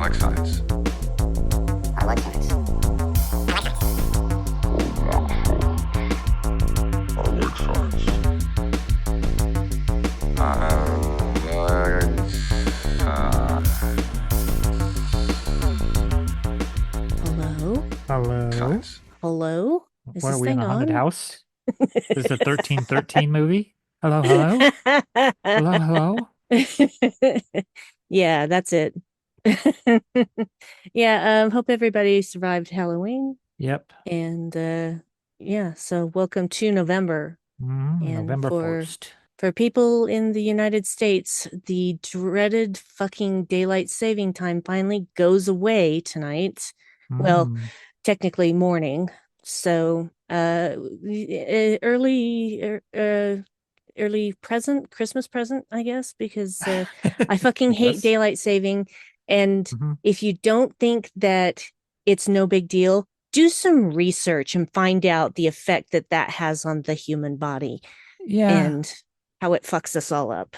like science. I like science. I like science. Hello? Hello? Science. Hello? Is What are this we in thing a haunted on? house? This is a 1313 movie? Hello, hello? Hello, hello? Yeah, that's it. Yeah, hope everybody survived Halloween. Yep. And yeah, so welcome to November. And November for 1st. people in the United States, the dreaded fucking daylight saving time finally goes away tonight. Well, Mm. technically morning. So, early present, Christmas present, I guess, because I fucking I hate guess. daylight saving. And Mhm. if you don't think that it's no big deal, do some research and find out the effect that that has on the human body Yeah. and how it fucks us all up.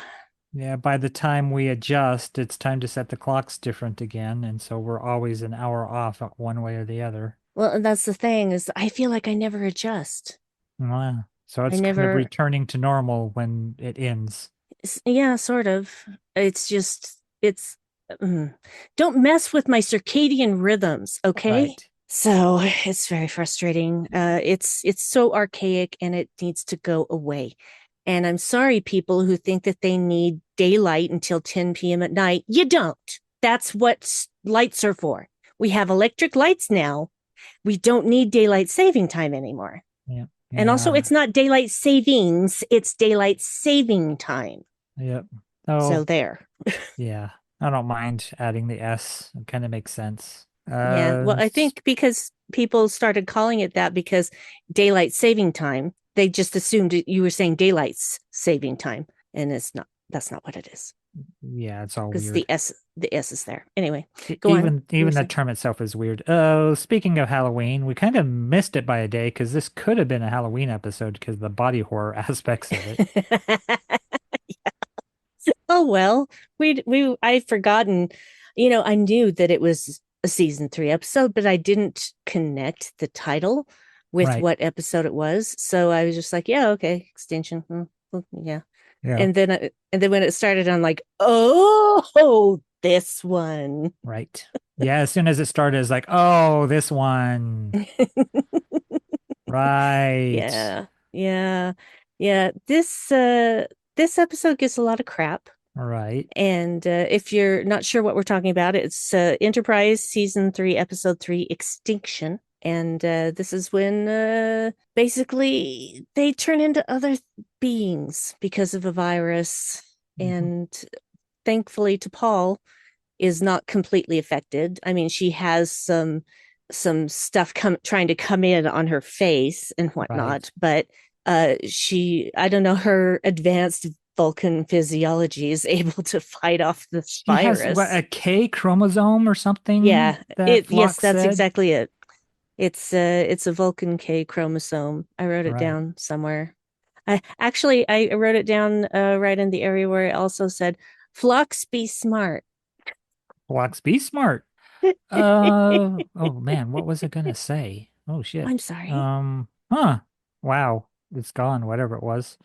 Yeah, by the time we adjust, it's time to set the clocks different again, and so we're always an hour off one way or the other. Well, and that's the thing is I feel like I never adjust. Yeah. So I it's kind of never, returning to normal when it ends. yeah, sort of. It's just, it's, mm. Don't mess with my circadian rhythms, okay? Right. So it's very frustrating. It's so archaic and it needs to go away. And I'm sorry, people who think that they need daylight until 10 p.m. at night. You don't. That's what lights are for. We have electric lights now. We don't need daylight saving time anymore. Yeah. And also, Yeah. it's not daylight savings, it's daylight saving time. Yep. So Oh, there. yeah. I don't mind adding the S. It kind of makes sense. Yeah. Well, I think because people started calling it that because daylight saving time, they just assumed you were saying daylight saving time. And it's not, that's not what it is. Yeah, it's all Because weird. The S is there. Anyway, go on. Even the term itself is weird. Oh, speaking of Halloween, we kind of missed it by a day because this could have been a Halloween episode because of the body horror aspects of it. Oh well, I'd forgotten. I knew that it was a season 3 episode, but I didn't connect the title with Right. what episode it was. So I was just like, yeah, okay, extension. Yeah. Yeah. And then when it started, I'm like, oh, this one. Right. Yeah, as soon as it started, it's like, oh, this one. Right. Yeah. Yeah. Yeah. This episode gets a lot of crap. Right. And if you're not sure what we're talking about, it's Enterprise Season 3, Episode 3, Extinction. And this is when basically they turn into other beings because of a virus. Mhm. And thankfully, T'Pol is not completely affected. I mean, she has some stuff trying to come in on her face and whatnot, Right. but I don't know, her advanced Vulcan physiology is able to fight off this She has what, virus. a K chromosome or something Yeah, that yes, Flock that's said? exactly it. It's a Vulcan K chromosome. I wrote it Right. down somewhere. I wrote it down right in the area where it also said flux be smart. Flocks, be smart. Oh man, what was I gonna say? Oh shit. I'm sorry. Huh. Wow. It's gone, whatever it was.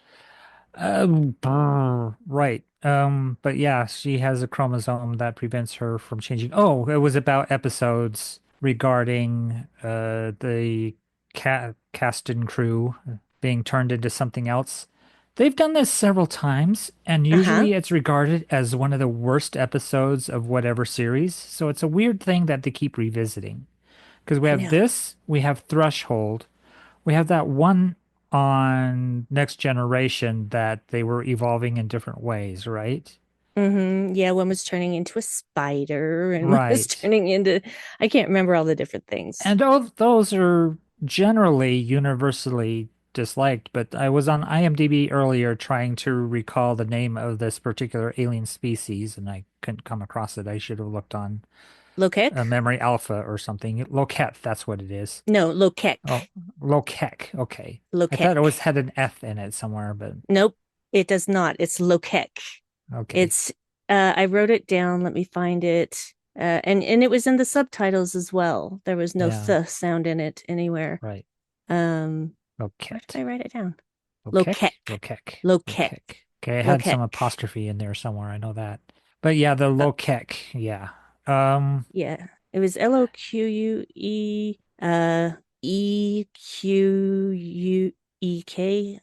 Right. But yeah, she has a chromosome that prevents her from changing. Oh, it was about episodes regarding the cast and crew being turned into something else. They've done this several times, and Uh-huh. usually it's regarded as one of the worst episodes of whatever series. So it's a weird thing that they keep revisiting. Because we I have know. this, we have Threshold, we have that one on Next Generation that they were evolving in different ways, right? Yeah, one was turning into a spider and one was Right. turning into, I can't remember all the different things. And all of those are generally universally disliked, but I was on IMDb earlier trying to recall the name of this particular alien species, and I couldn't come across it. I should have looked on Lokek? Memory Alpha or something. Loket, that's what it is. No, Oh, Lokek. Lokek. Okay. I thought it was Lokek. had an F in it somewhere, but Nope, it does not. It's Lokek. okay. It's I wrote it down. Let me find it. And it was in the subtitles as well. There was no Yeah, th sound in it anywhere. right. Um, where did Loquet. I write it down? Loquec? Lokek. Loquec. Lokek. Loquec. Okay, I had Lokek. some apostrophe in there somewhere. I know that. But yeah, the Uh, Loquec. Yeah. Um, yeah. It was Loque EQUEK.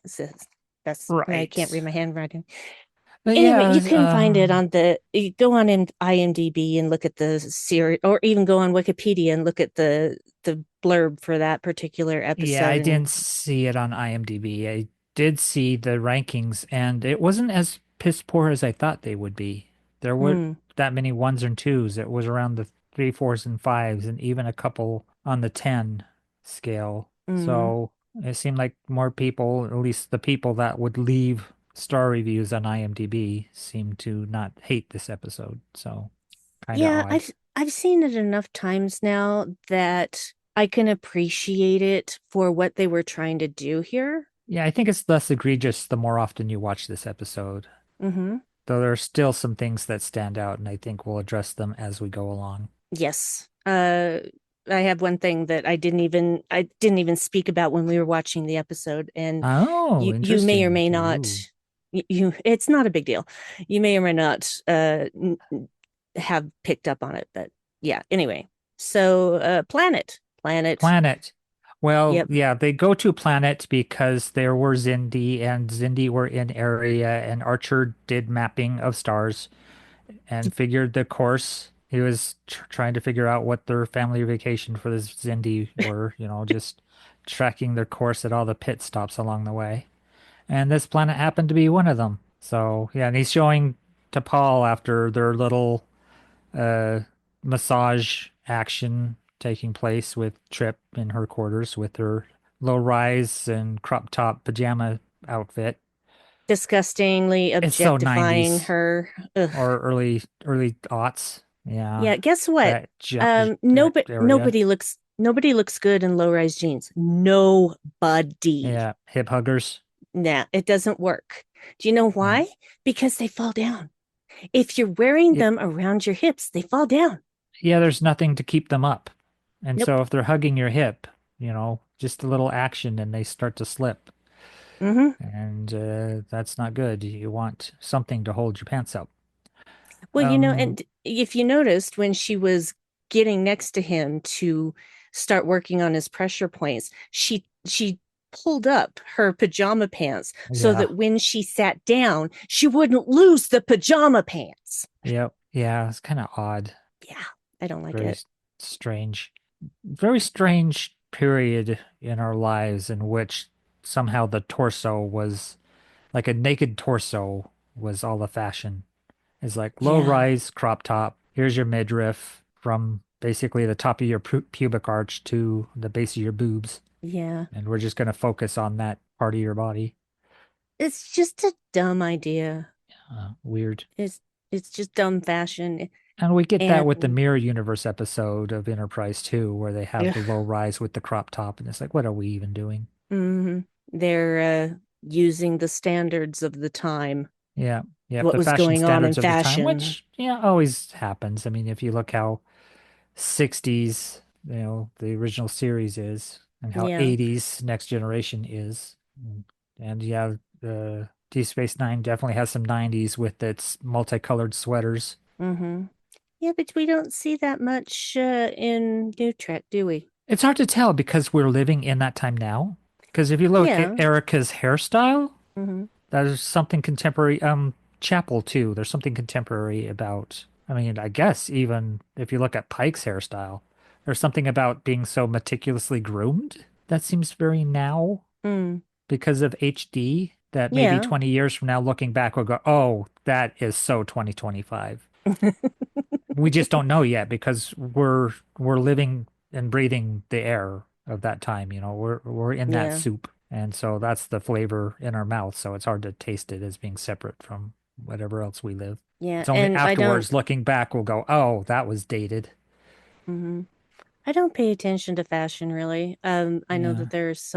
That's I can't right. read my handwriting. But Anyway, yeah, you can find it on the you go on in IMDb and look at the series, or even go on Wikipedia and look at the blurb for that particular yeah, episode. I And didn't see it on IMDb. I did see the rankings, and it wasn't as piss poor as I thought they would be. There weren't mm, that many ones and twos. It was around the three, fours, and fives, and even a couple on the 10 scale. mm. So it seemed like more people, at least the people that would leave star reviews on IMDb, seemed to not hate this episode. So kind of Yeah, odd. I've seen it enough times now that I can appreciate it for what they were trying to do here. Yeah, I think it's less egregious the more often you watch this episode. Hmm. Though there are still some things that stand out, and I think we'll address them as we go along. Yes. I have one thing that I didn't even speak about when we were watching the episode, and Oh, you may or interesting. may not Ooh. it's not a big deal. You may or may not have picked up on it, but yeah. Anyway, so planet. Planet. Well, Yep. yeah, they go to planet because there were Zindi and Zindi were in area, and Archer did mapping of stars and figured the course. He was trying to figure out what their family vacation for this Zindi were, just tracking their course at all the pit stops along the way. And this planet happened to be one of them. So, yeah, and he's showing to Paul after their little uh massage action taking place with Trip in her quarters with her low rise and crop top pajama outfit. Disgustingly It's so objectifying 90s her. Ugh. or early aughts. Yeah. Yeah, guess what? That that area. Nobody looks good in low-rise jeans. Nobody. Yeah, hip huggers. Nah, it doesn't work. Do you know Yeah. why? Because they fall down. If you're wearing Yeah, them around your hips, they fall down. yeah, there's nothing to keep them up. And so Nope. if they're hugging your hip, just a little action and they start to slip. Hmm. And that's not good. You want something to hold your pants up. Well, Um, and if you noticed when she was getting next to him to start working on his pressure points, she pulled up her pajama pants so yeah, that when she sat down, she wouldn't lose the pajama pants. yep, yeah, it's kind of odd. Yeah, I don't like Very it. strange. Very strange period in our lives in which somehow the torso was like a naked torso was all the fashion. It's like low Yeah, rise crop top. Here's your midriff from basically the top of your pubic arch to the base of your boobs. yeah. And we're just going to focus on that part of your body. It's just a dumb idea. Weird. It's it's just dumb fashion. And we get that with the And Mirror Universe episode of Enterprise too, where they have the low ugh, rise with the crop top. And it's like, what are we even doing? mhm. They're using the standards of the time, Yeah. Yep. what The was fashion going on in standards of the time, fashion. which, yeah, always happens. I mean, if you look how 60s, the original series is, and how Yeah. 80s Next Generation is. And yeah, Deep Space Nine definitely has some 90s with its multicolored sweaters. Mm-hmm. Yeah, but we don't see that much in New Trek, do we? It's hard to tell because we're living in that time now. Because if you look at Yeah. Erica's hairstyle, Mm-hmm. there's something contemporary. Chapel too. There's something contemporary about. I mean, I guess even if you look at Pike's hairstyle, there's something about being so meticulously groomed that seems very now Mm. because of HD. That maybe Yeah. 20 years from now, looking back, we'll go, "Oh, that is so 2025." We just don't know yet because we're living and breathing the air of that time. We're in that Yeah. soup, and so that's the flavor in our mouth. So it's hard to taste it as being separate from whatever else we live. Yeah. It's only And I don't afterwards, looking back, we'll go, "Oh, that was dated." mhm. I don't pay attention to fashion really. I know Yeah, that there's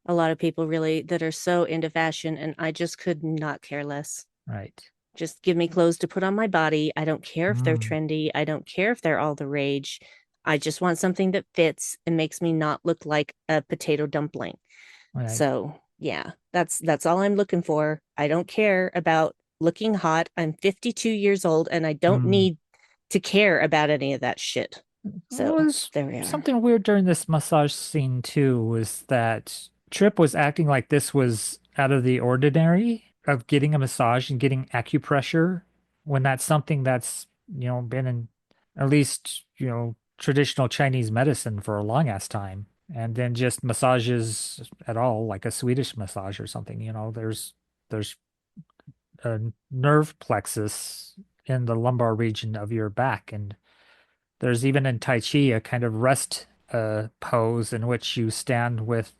a lot of people really that are so into fashion, and I just could not care less. right. Just give me clothes to put on my body. I don't care if they're Mm, trendy. I don't care if they're all the rage. I just want something that fits and makes me not look like a potato dumpling. right. So, yeah, that's all I'm looking for. I don't care about looking hot. I'm 52 years old and I don't Mm. need to care about any of that shit. What So, was there we are. something weird during this massage scene too was that Trip was acting like this was out of the ordinary of getting a massage and getting acupressure when that's something that's, been in at least, traditional Chinese medicine for a long ass time. And then just massages at all, like a Swedish massage or something, there's a nerve plexus in the lumbar region of your back, and there's even in Tai Chi a kind of rest pose in which you stand with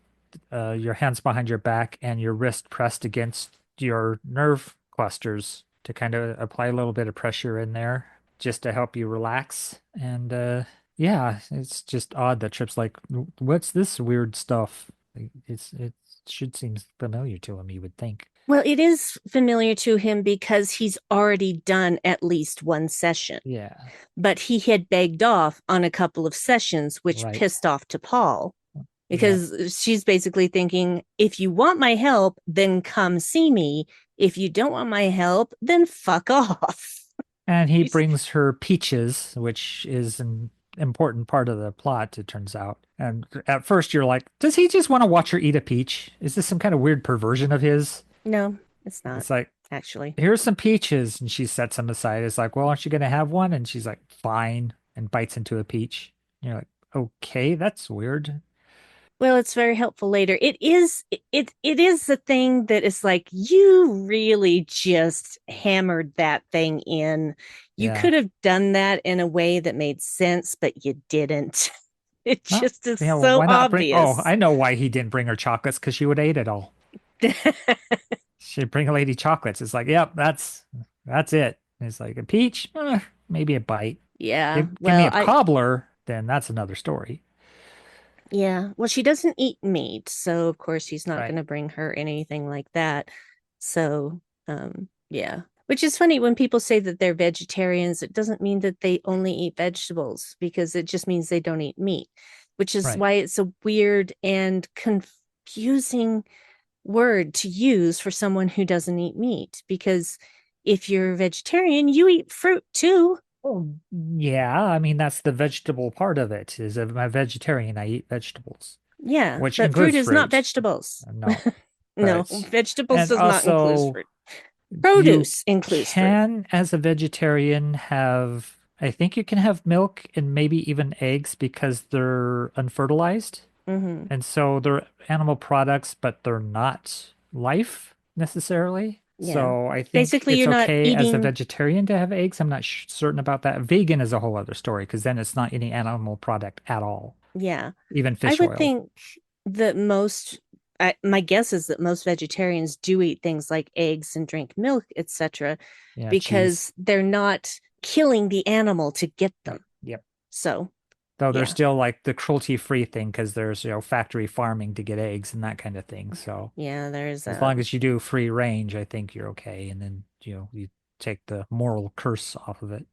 your hands behind your back and your wrist pressed against your nerve clusters to kind of apply a little bit of pressure in there just to help you relax. And yeah, it's just odd that Trip's like, what's this weird stuff? It should seem familiar to him, you would think. Well, it is familiar to him because he's already done at least one session, Yeah, but he had begged off on a couple of sessions, which right. pissed off to Paul Yeah. because she's basically thinking, if you want my help, then come see me. If you don't want my help, then fuck off. And he brings her peaches, which is an important part of the plot, it turns out. And at first you're like, does he just want to watch her eat a peach? Is this some kind of weird perversion of his? No, it's not, It's like, actually. here's some peaches. And she sets them aside. It's like, well, aren't you going to have one? And she's like, fine, and bites into a peach. And you're like, okay, that's weird. Well, it's very helpful later. It is the thing that is like you really just hammered that thing in. You Yeah. could have done that in a way that made sense, but you didn't. It Well, just is so why not bring, oh, obvious. I know why he didn't bring her chocolates because she would have ate it all. She'd bring a lady chocolates. It's like, yep, that's it. It's like a peach, maybe a bite. Yeah. Give me Well, a I cobbler, then that's another story. yeah. Well, she doesn't eat meat, so of course he's not Right. going to bring her anything like that. So, yeah. Which is funny when people say that they're vegetarians, it doesn't mean that they only eat vegetables because it just means they don't eat meat, which is Right. why it's a weird and confusing word to use for someone who doesn't eat meat. Because if you're a vegetarian, you eat fruit too. Well, yeah, I mean that's the vegetable part of it. Is I'm a vegetarian, I eat vegetables, Yeah, which but fruit includes is not fruit. vegetables. No, No, but vegetables and does not include also fruit. you Produce includes fruit. can, as a vegetarian, have I think you can have milk and maybe even eggs because they're unfertilized. Hmm. And so they're animal products, but they're not life necessarily. Yeah. So I think Basically, it's you're not okay as a eating. vegetarian to have eggs. I'm not certain about that. Vegan is a whole other story because then it's not any animal product at all, Yeah. even I fish would oil. think that my guess is that most vegetarians do eat things like eggs and drink milk, etc., Yeah, cheese. because they're not killing the animal to get Right. them. Yep. So, Though there's yeah. still like the cruelty-free thing because there's, factory farming to get eggs and that kind of thing. So Yeah, there's as long as you do free range, I think you're okay. And then, you take the moral curse off of it.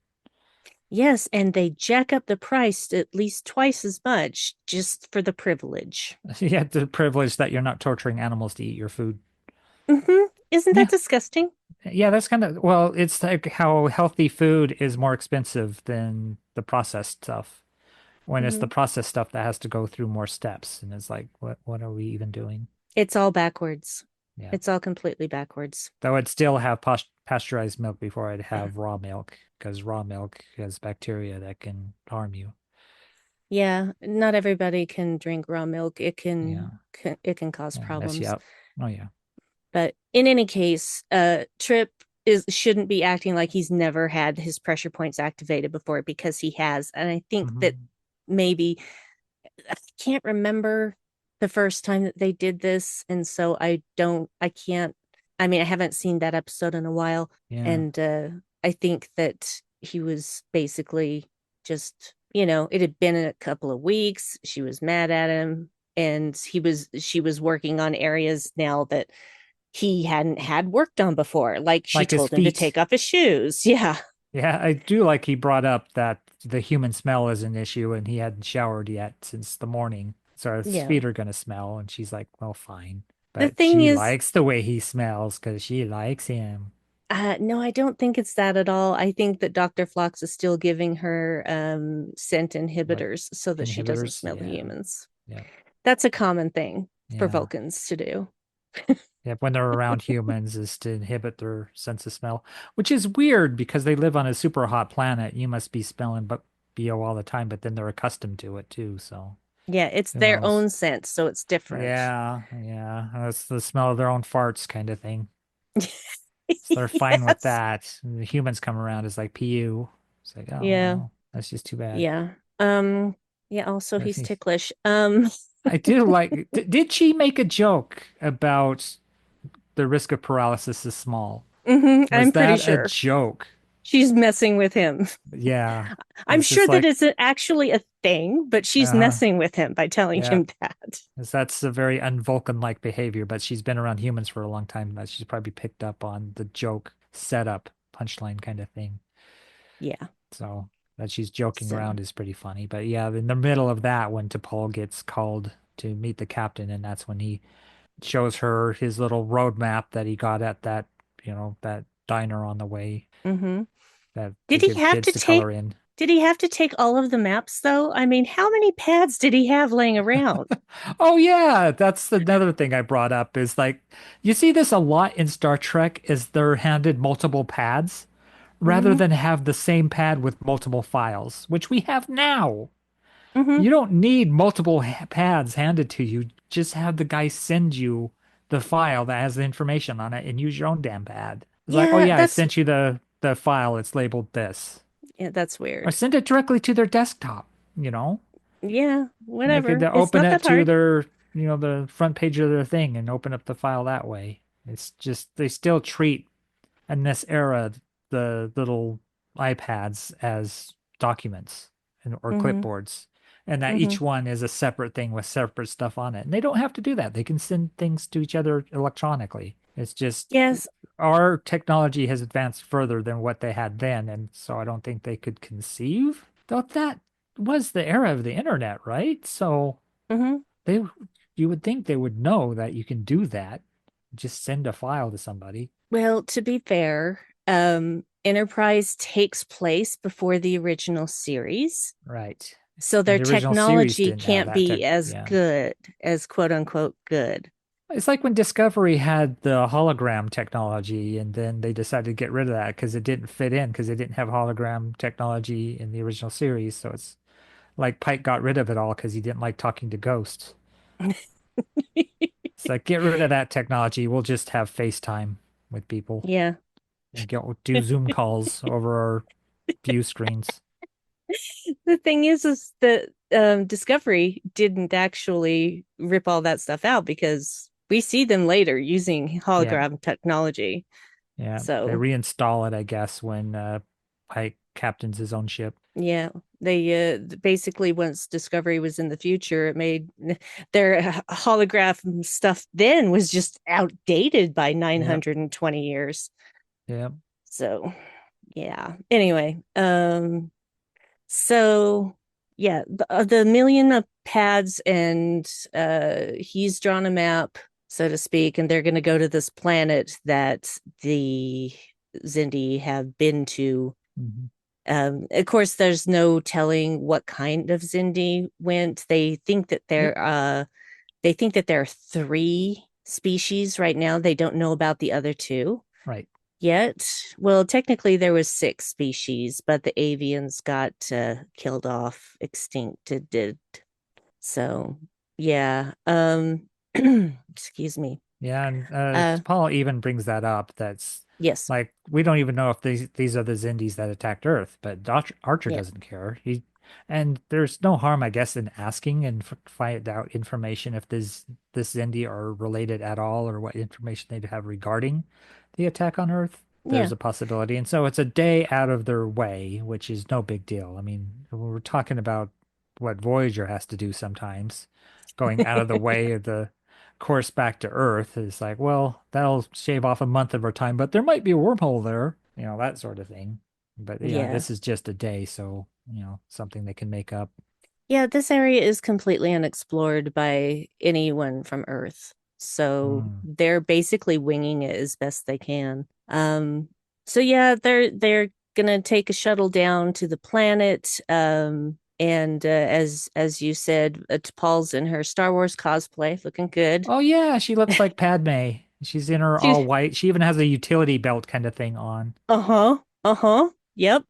yes, and they jack up the price at least twice as much just for the privilege. You have the privilege that you're not torturing animals to eat your food. Isn't that Yeah. disgusting? Yeah, that's kind of, well, it's like how healthy food is more expensive than the processed stuff. When it's the Mhm. processed stuff that has to go through more steps. And it's like, what are we even doing? It's all backwards. Yeah. It's all completely backwards. Though I'd still have pasteurized milk before I'd have raw milk because raw milk has bacteria that can harm you. Yeah, not everybody can drink raw milk. It Yeah. can cause Yeah, mess you problems. up. Oh yeah. But in any case, Trip is shouldn't be acting like he's never had his pressure points activated before because he has. And I think that Hmm. maybe I can't remember the first time that they did this, and so I can't. I mean, I haven't seen that episode in a while, Yeah. and I think that he was basically just, it had been a couple of weeks. She was mad at him, and she was working on areas now that he hadn't had work done before. Like she Like his told him to feet. take off his shoes. Yeah. Yeah, I do like he brought up that the human smell is an issue and he hadn't showered yet since the morning. So his Yeah. feet are gonna smell. And she's like, well, fine. The But thing she is, likes the way he smells because she likes him. no, I don't think it's that at all. I think that Dr. Phlox is still giving her scent Like inhibitors so that she doesn't inhibitors. smell the Yeah. humans. Yeah. That's a common thing for Yeah. Vulcans to do. Yeah. When they're around humans is to inhibit their sense of smell, which is weird because they live on a super hot planet. You must be smelling but BO all the time, but then they're accustomed to it too. So Yeah, it's who their knows? own scent, so it's different. Yeah, yeah. That's the smell of their own farts kind of thing. So they're fine with Yes. that. And the humans come around as like PU. It's like, oh Yeah. well, that's just too bad. Yeah. Um, yeah, also But he's he- ticklish. I do like, did she make a joke about the risk of paralysis is small? Was I'm pretty that a sure joke? she's messing with him. Yeah. I'm It's sure just that like, it's actually a thing, but she's uh-huh. messing with him by telling Yeah. him that. 'Cause that's a very un-Vulcan-like behavior, but she's been around humans for a long time. But she's probably picked up on the joke setup, punchline kind of thing. Yeah. So that she's joking So, around is pretty funny. But yeah, in the middle of that, when T'Pol gets called to meet the captain, and that's when he shows her his little roadmap that he got at that, that diner on the way hmm that to did he give have kids to to take color in. did he have to take all of the maps though? I mean, how many pads did he have laying around? Oh yeah, that's another thing I brought up is like you see this a lot in Star Trek is they're handed multiple pads rather hmm than have the same pad with multiple files, which we have now. hmm You don't need multiple pads handed to you. Just have the guy send you the file that has the information on it and use your own damn pad. It's like, oh Yeah, yeah, I sent you the file. It's labeled this. that's Or weird. send it directly to their desktop, you know? Yeah, They could whatever. It's open not it that to hard. their, the front page of their thing and open up the file that way. It's just they still treat in this era the little iPads as documents or hmm clipboards, and that hmm each one is a separate thing with separate stuff on it. And they don't have to do that. They can send things to each other electronically. It's just Yes. our technology has advanced further than what they had then, and so I don't think they could conceive. Though that was the era of the internet, right? So hmm they you would think they would know that you can do that. Just send a file to somebody. Well, to be fair, Enterprise takes place before the original series, Right. so And their the original series technology didn't have can't that be tech. as Yeah. good as quote unquote good. It's like when Discovery had the hologram technology, and then they decided to get rid of that because it didn't fit in because they didn't have hologram technology in the original series. So it's like Pike got rid of it all because he didn't like talking to ghosts. It's like, get rid of that technology. We'll just have FaceTime with people Yeah. and do Zoom calls over our view screens. The thing is that Discovery didn't actually rip all that stuff out because we see them later using Yeah. hologram technology. Yeah. They So reinstall it, I guess, when Pike captains his own ship. yeah, they basically once Discovery was in the future, it made their holograph stuff then was just outdated by Yep. 920 years. Yep. So yeah. Anyway, so yeah, the million of pads and he's drawn a map, so to speak, and they're going to go to this planet that the Zindi have been to. Mhm. Of course, there's no telling what kind of Zindi went. Yep. They think that there are three species right now. They don't know about the other two Right. yet. Well, technically there was six species, but the avians got killed off, extincted. So yeah. Excuse me. Yeah, and Uh Paul even brings that up. That's yes. like we don't even know if these are the Zindis that attacked Earth, but Archer Yeah. doesn't care. And there's no harm, I guess, in asking and find out information if this Zindi are related at all or what information they have regarding the attack on Earth. There's Yeah. a possibility, and so it's a day out of their way, which is no big deal. I mean, we're talking about what Voyager has to do sometimes, going out of the way of the course back to Earth. It's like, well, that'll shave off a month of our time, but there might be a wormhole there, that sort of thing. But yeah, Yeah. this is just a day, so, something they can make up. Yeah, this area is completely unexplored by anyone from Earth. So Mm. they're basically winging it as best they can. So yeah, they're gonna take a shuttle down to the planet. And as you said, T'Pol's in her Star Wars cosplay, looking good. Oh yeah, she looks like Padme. She's in her all She, white. She even has a utility belt kind of thing on. uh-huh, yep.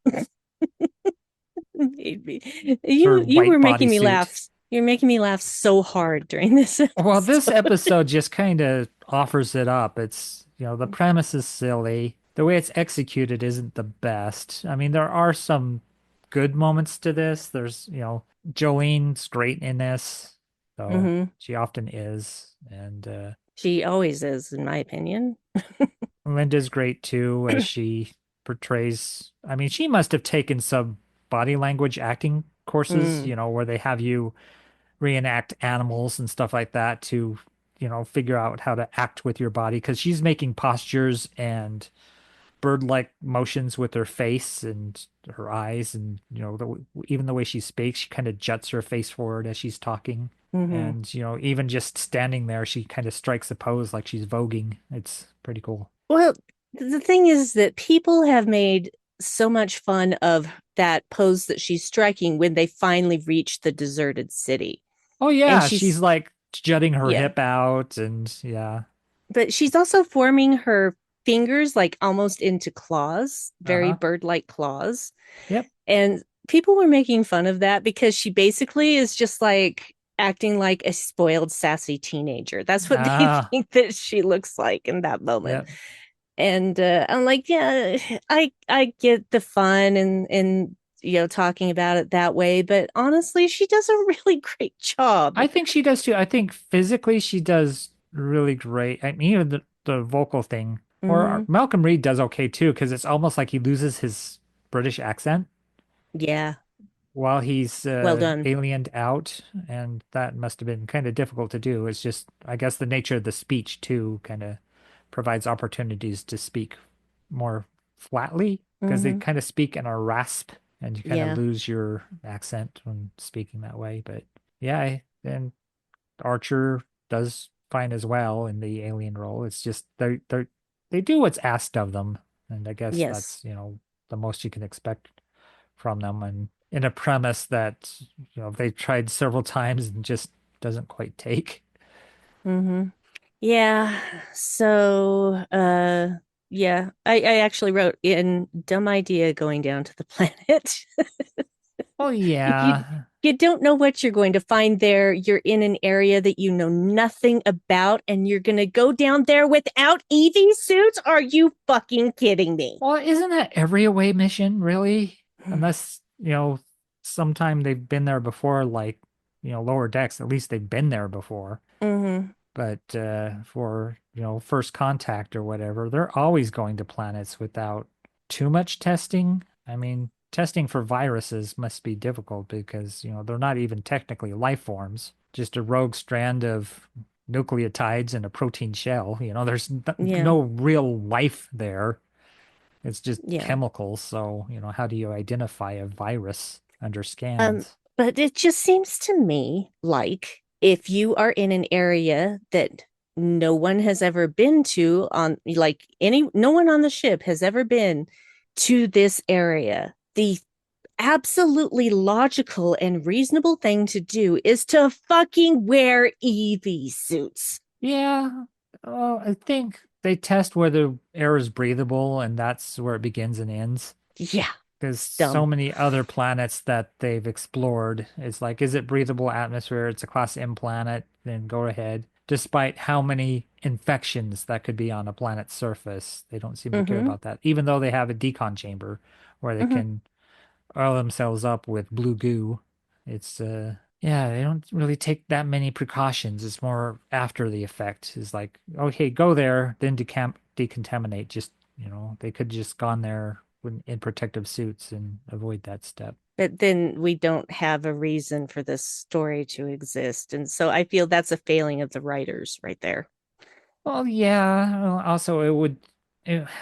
Her You white were making me bodysuit. laugh. You're making me laugh so hard during this Well, this episode. episode just kind of offers it up. It's, the premise is silly. The way it's executed isn't the best. I mean, there are some good moments to this. There's, Jolene's great in this, though Hmm. she often is. And She always is, in my opinion. Linda's great too, as she portrays. I mean, she must have taken some body language acting courses, Mm, where they have you reenact animals and stuff like that to, figure out how to act with your body because she's making postures and bird-like motions with her face and her eyes and, even the way she speaks, she kind of juts her face forward as she's talking. hmm. And, even just standing there, she kind of strikes a pose like she's voguing. It's pretty cool. Well, the thing is that people have made so much fun of that pose that she's striking when they finally reach the deserted city. Oh And yeah, she's she's, like jutting her yeah, hip out and yeah. but she's also forming her fingers like almost into claws, very Uh-huh. bird-like claws. Yep. And people were making fun of that because she basically is just like acting like a spoiled, sassy teenager. That's what they Ah, think that she looks like in that moment. yep. And I'm like, yeah, I get the fun and talking about it that way, but honestly, she does a really great job. I think she does too. I think physically she does really great. I mean, even the vocal thing. Or Hmm. Malcolm Reed does okay too, because it's almost like he loses his British accent Yeah, while he's well done. aliened out, and that must have been kind of difficult to do. It's just, I guess, the nature of the speech too kind of provides opportunities to speak more flatly, because they Hmm. kind of speak in a rasp, and you kind of Yeah. lose your accent when speaking that way. But yeah, and Archer does fine as well in the alien role. It's just they do what's asked of them, and I guess Yes. that's, the most you can expect from them, and in a premise that, they've tried several times and just doesn't quite take. Hmm. Yeah. So, yeah, I actually wrote in dumb idea going down to the planet. Oh you yeah. you don't know what you're going to find there. You're in an area that you know nothing about, and you're going to go down there without EV suits? Are you fucking kidding me? Well, isn't that every away mission, really? Unless, sometime they've been there before, like, lower decks, at least they've been there before. Hmm. But for, first contact or whatever, they're always going to planets without too much testing. I mean, testing for viruses must be difficult because, they're not even technically life forms, just a rogue strand of nucleotides in a protein shell. There's Yeah, no real life there. It's just yeah. chemicals. So, how do you identify a virus under Um, scans? but it just seems to me like if you are in an area that no one has ever been to on like any no one on the ship has ever been to this area, the absolutely logical and reasonable thing to do is to fucking wear EV suits. Yeah, I think they test whether air is breathable, and that's where it begins and ends. Yeah, Because so dumb. many other planets that they've explored, it's like, is it breathable atmosphere? It's a class M planet, then go ahead. Despite how many infections that could be on a planet's surface, they don't seem to care Mm-hmm. about that, even though they have a decon chamber where they Mm-hmm. can oil themselves up with blue goo. It's yeah, they don't really take that many precautions. It's more after the effect. It's like, okay, go there, then decontaminate. Just, they could just gone there in protective suits and avoid that step. But then we don't have a reason for this story to exist. And so I feel that's a failing of the writers right there. Well, yeah. Also, it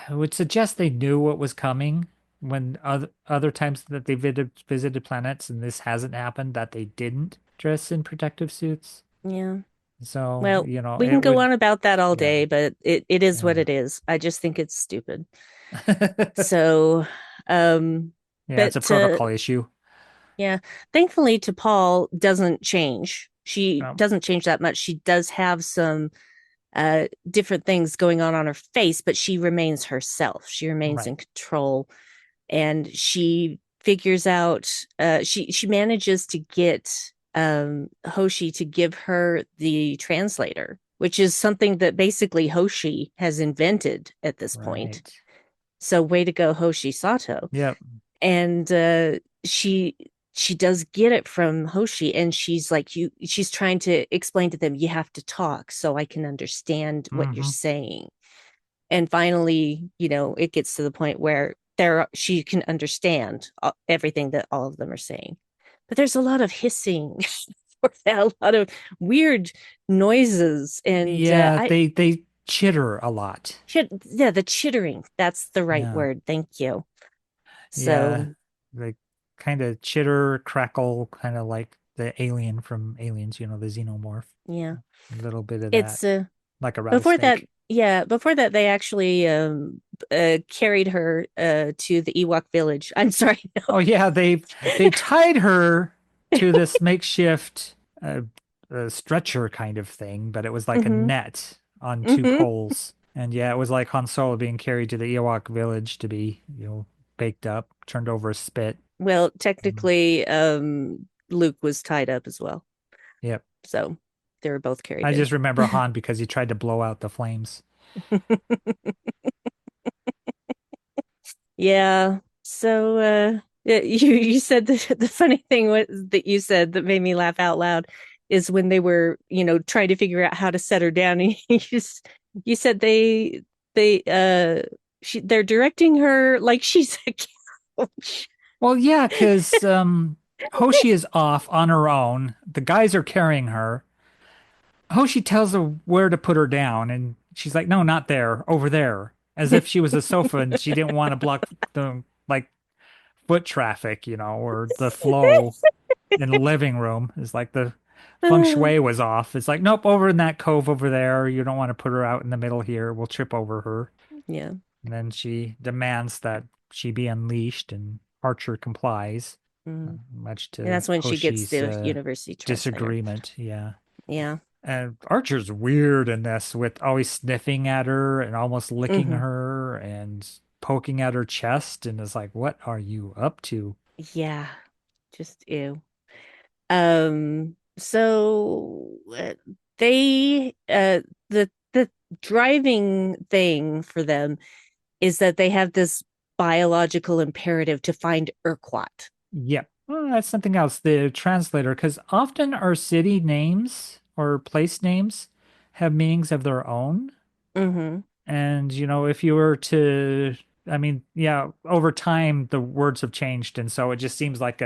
would suggest they knew what was coming when other times that they visited planets and this hasn't happened, that they didn't dress in protective suits. Yeah. So, Well, you know, we can it go would, on about that all yeah. day, but it is what Yeah. it is. I just think it's stupid. So, um, Yeah, it's a but protocol issue. yeah, thankfully, T'Pol doesn't change. She Um, doesn't change that much. She does have some different things going on her face, but she remains herself. She remains right, in control, and she figures out. She manages to get Hoshi to give her the translator, which is something that basically Hoshi has invented at this point. right. So, way to go, Hoshi Sato. Yep. And she does get it from Hoshi, and she's like, she's trying to explain to them, you have to talk so I can understand what you're Hmm. saying. And finally, it gets to the point where she can understand everything that all of them are saying. But there's a lot of hissing, a lot of weird noises, and Yeah, I they chitter a lot. yeah, the chittering, that's the right Yeah. word. Thank you. Yeah. So They kind of chitter, crackle, kind of like the alien from Aliens, the xenomorph. yeah, A little bit of that, it's like a before that, rattlesnake. yeah, before that, they actually carried her to the Ewok village. I'm sorry, no. Oh yeah, they tied her to this makeshift uh, stretcher kind of thing, but it was like a Hmm. net on two Hmm. poles. And yeah, it was like Han Solo being carried to the Ewok village to be, baked up, turned over a spit. Well, Mhm. technically, Luke was tied up as well, Yep. so they were both carried I in. just remember Han because he tried to blow out the flames. Yeah. So, yeah, you said the funny thing was that you said that made me laugh out loud is when they were, trying to figure out how to set her down, and you said they're directing her like she's a couch. Well, yeah, because Hoshi is off on her own. The guys are carrying her. Hoshi tells her where to put her down, and she's like, "No, not there, over there," as if she was a sofa and she didn't want to block the like foot traffic, or the flow in the living room. It's like the feng shui was off. It's like, nope, over in that cove over there. You don't want to put her out in the middle here. We'll trip over her. Yeah. And then she demands that she be unleashed, and Archer complies, Mm. much And to that's when she gets Hoshi's the university translator. disagreement. Yeah. Yeah. And Archer's weird in this, with always sniffing at her and almost licking Hmm. her and poking at her chest, and is like, "What are you up to?" Yeah. Just ew. So they the driving thing for them is that they have this biological imperative to find Urquat. Yep. Well, that's something else. The translator, because often our city names or place names have meanings of their own. Mm-hmm. And, if you were to, I mean, yeah, over time, the words have changed. And so it just seems like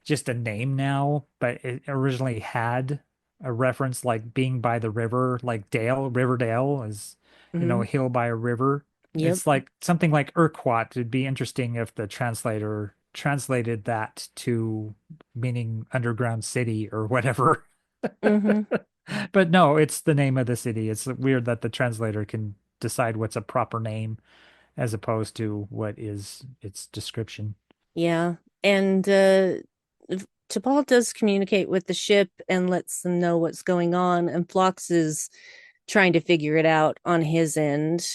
just a name now, but it originally had a reference like being by the river, like Riverdale is, Mm-hmm. a hill by a river. Yep. It's like something like Urquhart. It'd be interesting if the translator translated that to meaning underground city or whatever. Mm-hmm. But no, it's the name of the city. It's weird that the translator can decide what's a proper name as opposed to what is its description. Yeah. And T'Pol does communicate with the ship and lets them know what's going on, and Phlox is trying to figure it out on his end.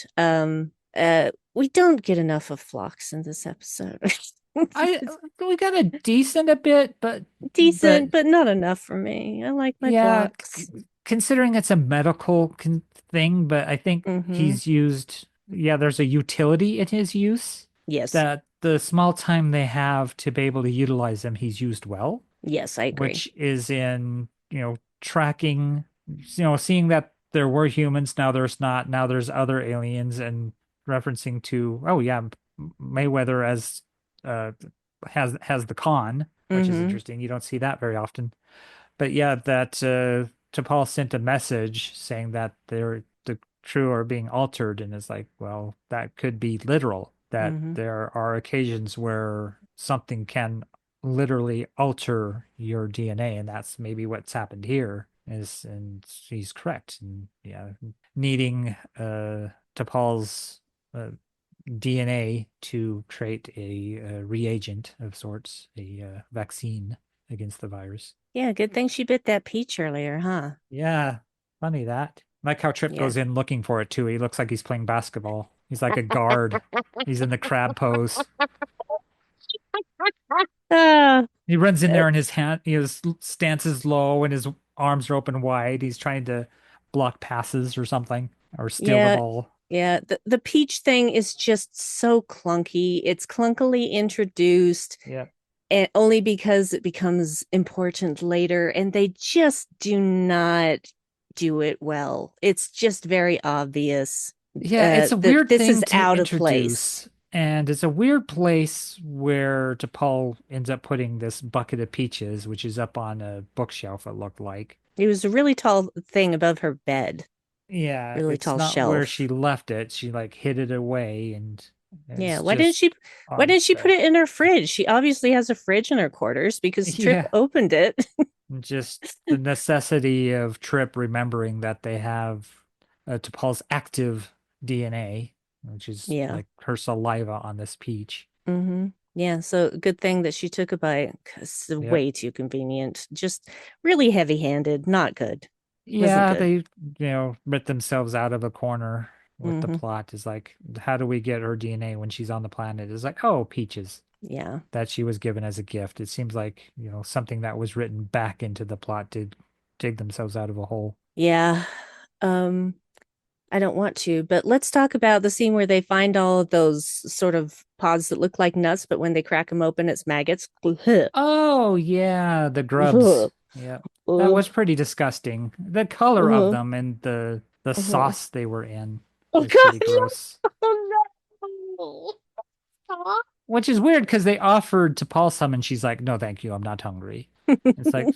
We don't get enough of Phlox in this episode. I we got a decent a bit, but Decent, but not enough for me. I like my yeah, Phlox. considering it's a medical thing, but I think Mm-hmm. he's used. Yeah, there's a utility in his use Yes. that the small time they have to be able to utilize them, he's used well, Yes, I agree. which is in, tracking, seeing that there were humans, now there's not, now there's other aliens, and referencing to, oh yeah, Mayweather as uh has the Khan, which is Mm-hmm. interesting. You don't see that very often. But yeah, that T'Pol sent a message saying that the crew are being altered, and it's like, well, that could be literal. That Mm-hmm. there are occasions where something can literally alter your DNA, and that's maybe what's happened here. And she's correct. And yeah, needing T'Pol's DNA to create a reagent of sorts, a vaccine against the virus. Yeah, good thing she bit that peach earlier, huh? Yeah, funny that. Like how Trip Yeah. goes in looking for it too. He looks like he's playing basketball. He's like a guard. He's in the crab pose. Uh, He runs in uh, there and his stance is low and his arms are open wide. He's trying to block passes or something or steal the yeah, ball. yeah. The peach thing is just so clunky. It's clunkily introduced Yeah. and only because it becomes important later, and they just do not do it well. It's just very obvious Yeah, it's a that weird this thing is to out of place. introduce, and it's a weird place where DePaul ends up putting this bucket of peaches, which is up on a bookshelf, it looked like. It was a really tall thing above her bed, Yeah, really it's tall not where shelf. she left it. She like hid it away, and Yeah, it's just why odd didn't she put that. it in her fridge? She obviously has a fridge in her quarters because Trip Yeah, opened it. just the necessity of Trip remembering that they have DePaul's active DNA, which is Yeah. like her saliva on this peach. Mm-hmm. Yeah, so good thing that she took a bite because Yep. way too convenient. Just really heavy-handed, not good. Wasn't Yeah, good. they, writ themselves out of a corner with the Mm-hmm. plot. Is like, how do we get her DNA when she's on the planet? Is like, oh, peaches Yeah. that she was given as a gift. It seems like, something that was written back into the plot to dig themselves out of a hole. Yeah. Um, I don't want to, but let's talk about the scene where they find all of those sort of pods that look like nuts, but when they crack them open, it's maggots. Ugh. Oh, yeah, the grubs. Ugh. Yeah. That Ugh. was pretty disgusting. The color of Ugh. them and the Ugh. sauce they were in Oh was pretty God. gross. Oh no. Which is weird because they offered to Paul some and she's like, no, thank you, I'm not hungry. It's like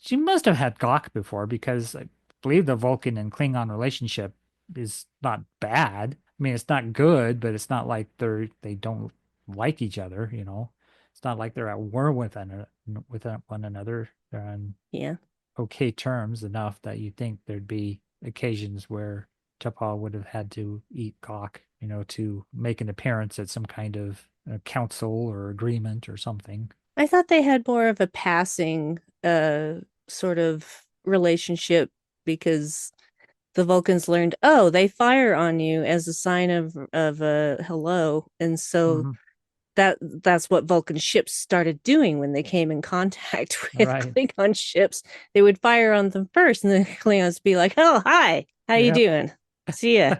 she must have had Gawk before because I believe the Vulcan and Klingon relationship is not bad. I mean, it's not good, but it's not like they don't like each other, you know. It's not like they're at war with one another. They're on Yeah. okay terms enough that you think there'd be occasions where T'Pol would have had to eat cock, to make an appearance at some kind of council or agreement or something. I thought they had more of a passing sort of relationship because the Vulcans learned, oh, they fire on you as a sign of a hello. And so Hmm. that's what Vulcan ships started doing when they came in contact with Right. Klingon ships. They would fire on them first, and the Klingons be like, "Oh, hi, how you Yep. doing? See ya."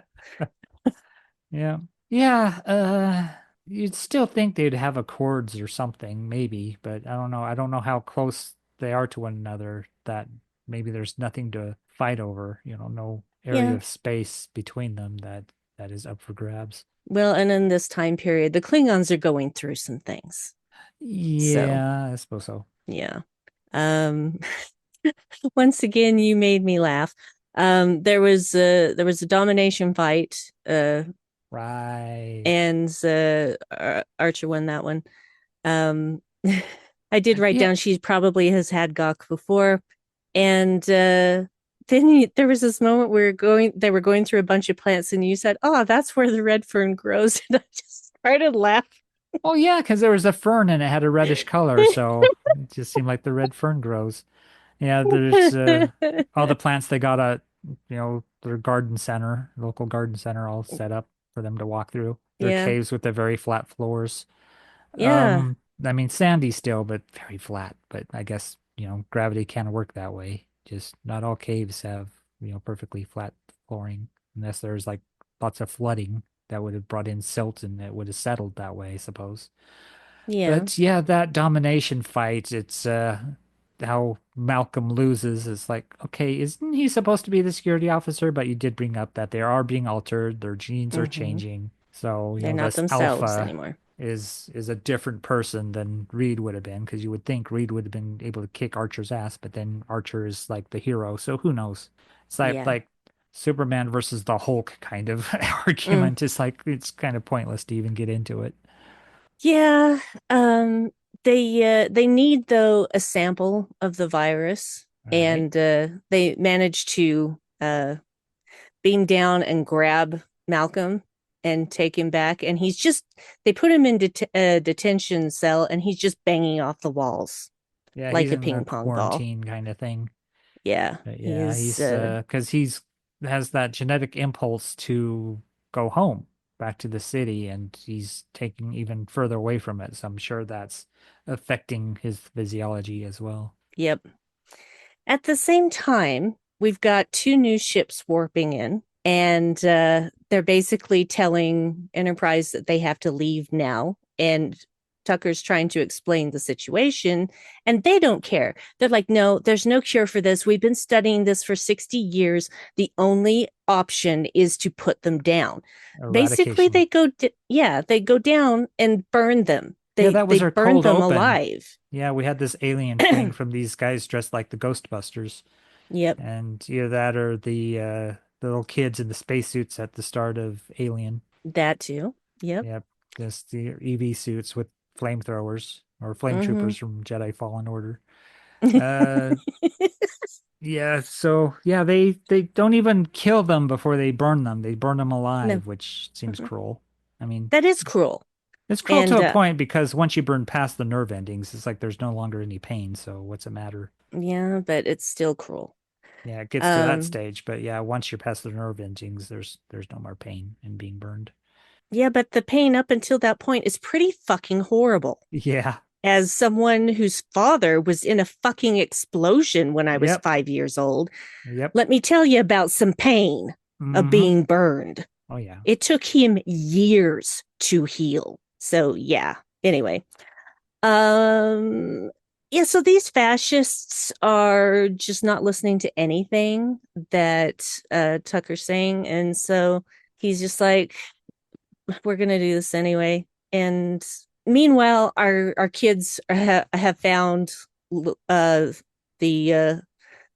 Yeah. Yeah. You'd still think they'd have accords or something, maybe, but I don't know. I don't know how close they are to one another that maybe there's nothing to fight over, no area Yeah. of space between them that is up for grabs. Well, and in this time period, the Klingons are going through some things. So Yeah, I suppose so. yeah. Um, once again, you made me laugh. There was a domination fight, Right. and Archer won that one. Um, I did write Yeah. down she probably has had Gawk before, and there was this moment where they were going through a bunch of plants, and you said, "Oh, that's where the red fern grows," and I just started laughing. Oh, yeah, because there was a fern and it had a reddish color, so it just seemed like the red fern grows. Yeah, there's all the plants they got at, their garden center, local garden center, all set up for them to walk through. Their Yeah, caves with the very flat floors. yeah, I mean, sandy still, but very flat. But I guess, gravity can't work that way. Just not all caves have, perfectly flat flooring, unless there's like lots of flooding that would have brought in silt and it would have settled that way, I suppose. yeah. But yeah, that domination fight, it's how Malcolm loses. It's like, okay, isn't he supposed to be the security officer? But you did bring up that they are being altered, their genes are Hmm. changing. So, They're not this themselves alpha anymore. is a different person than Reed would have been, because you would think Reed would have been able to kick Archer's ass, but then Archer is like the hero, so who knows? It's like Yeah. Superman versus the Hulk kind of Mm. argument. It's like it's kind of pointless to even get into it. Yeah. Um, they need though a sample of the virus, All right. and they manage to beam down and grab Malcolm and take him back. And they put him in a detention cell, and he's just banging off the walls Yeah, he's like a in a ping pong ball. quarantine kind of thing. Yeah, But yeah, he's he's because he's has that genetic impulse to go home back to the city, and he's taking even further away from it. So I'm sure that's affecting his physiology as well. yep. At the same time, we've got two new ships warping in, and they're basically telling Enterprise that they have to leave now. And Tucker's trying to explain the situation, and they don't care. They're like, no, there's no cure for this. We've been studying this for 60 years. The only option is to put them down. Basically, Eradication. they go down and burn them. Yeah, They that was they our burn cold them open. alive. Yeah, we had this alien fleeing from these guys dressed like the Ghostbusters. Yep, And either that or the little kids in the spacesuits at the start of Alien. that too. Yep. Yep, just the EV suits with flamethrowers or flame Mm-hmm. troopers from Jedi Fallen Order. Uh, yeah. So yeah, they don't even kill them before they burn them. They burn them No, alive, which seems mhm. cruel. I mean, That is cruel. it's cruel to And a point because once you burn past the nerve endings, it's like there's no longer any pain. So what's it matter? yeah, but it's still cruel. Yeah, it gets to that Um, stage, but yeah, once you're past the nerve endings, there's no more pain in being burned. yeah, but the pain up until that point is pretty fucking horrible. Yeah. As someone whose father was in a fucking explosion when I was Yep. 5 years old, Yep. let me tell you about some pain of Mm-hmm. being burned. Oh yeah. It took him years to heal. So yeah. Anyway, Um, yeah, so these fascists are just not listening to anything that Tucker's saying. And so he's just like, we're going to do this anyway. And meanwhile, our kids have found uh, the,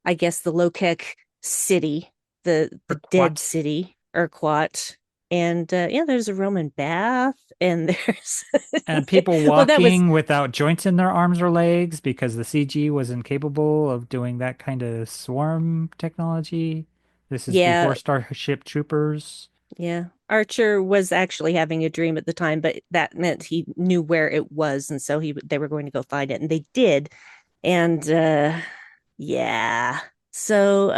I guess, the Lokek city, the dead Urquat. city, Urquat. And yeah, there's a Roman bath, and there's And people well, that was walking without joints in their arms or legs because the CG wasn't capable of doing that kind of swarm technology. This is before yeah, Starship Troopers. yeah. Archer was actually having a dream at the time, but that meant he knew where it was, and so they were going to go find it, and they did. And yeah. So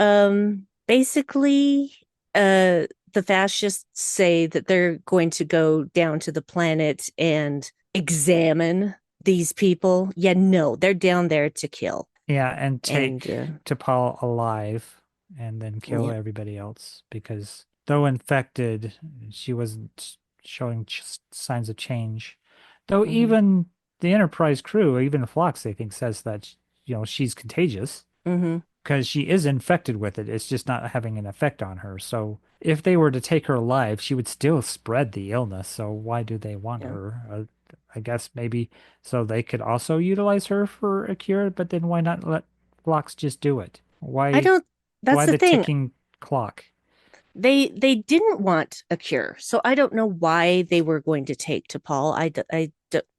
basically the fascists say that they're going to go down to the planet and examine these people. Yeah, no, they're down there to kill. Yeah, and And take T'Pol alive and then kill yeah. everybody else because though infected, she wasn't showing signs of change. Though Hmm. even the Enterprise crew, even Phlox, they think says that she's contagious Hmm. because she is infected with it. It's just not having an effect on her. So if they were to take her alive, she would still spread the illness. So why do they want Yeah. her? I guess maybe so they could also utilize her for a cure, but then why not let Phlox just do it? I don't That's Why the the thing. ticking clock? They didn't want a cure, so I don't know why they were going to take to Paul.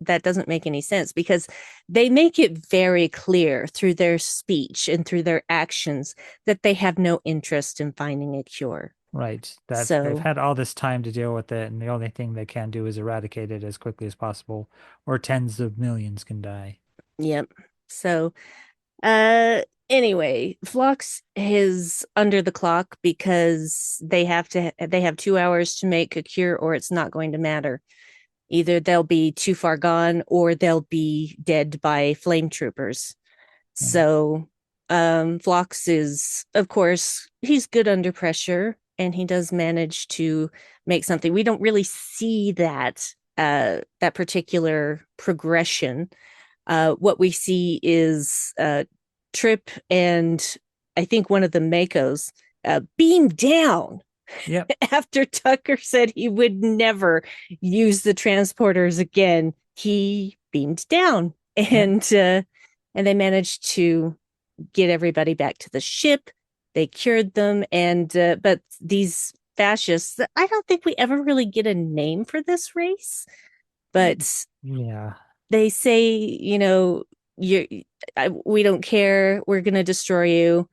That doesn't make any sense because they make it very clear through their speech and through their actions that they have no interest in finding a cure. Right. That they've So, had all this time to deal with it, and the only thing they can do is eradicate it as quickly as possible, or tens of millions can die. yep. So, anyway, Phlox is under the clock because they have 2 hours to make a cure or it's not going to matter. Either they'll be too far gone or they'll be dead by flame troopers. Mm. So Phlox is, of course, he's good under pressure and he does manage to make something. We don't really see that particular progression. What we see is Trip and I think one of the Makos beam down Yep. After Tucker said he would never use the transporters again, he beamed down, Yep. and they managed to get everybody back to the ship. They cured them, and but these fascists, I don't think we ever really get a name for this race, but Yeah. they say, you we don't care, we're going to destroy you.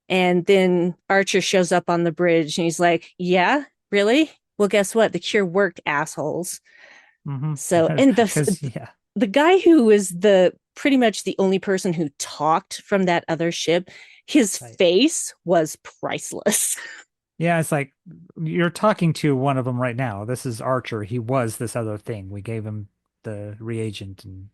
And then Archer shows up on the bridge and he's like, yeah, really? Well, guess what? The cure worked, assholes. Mm-hmm. So, and Because yeah. the guy who was the pretty much the only person who talked from that other ship, his Right. face was priceless. Yeah, it's like you're talking to one of them right now. This is Archer. He was this other thing. We gave him the reagent, and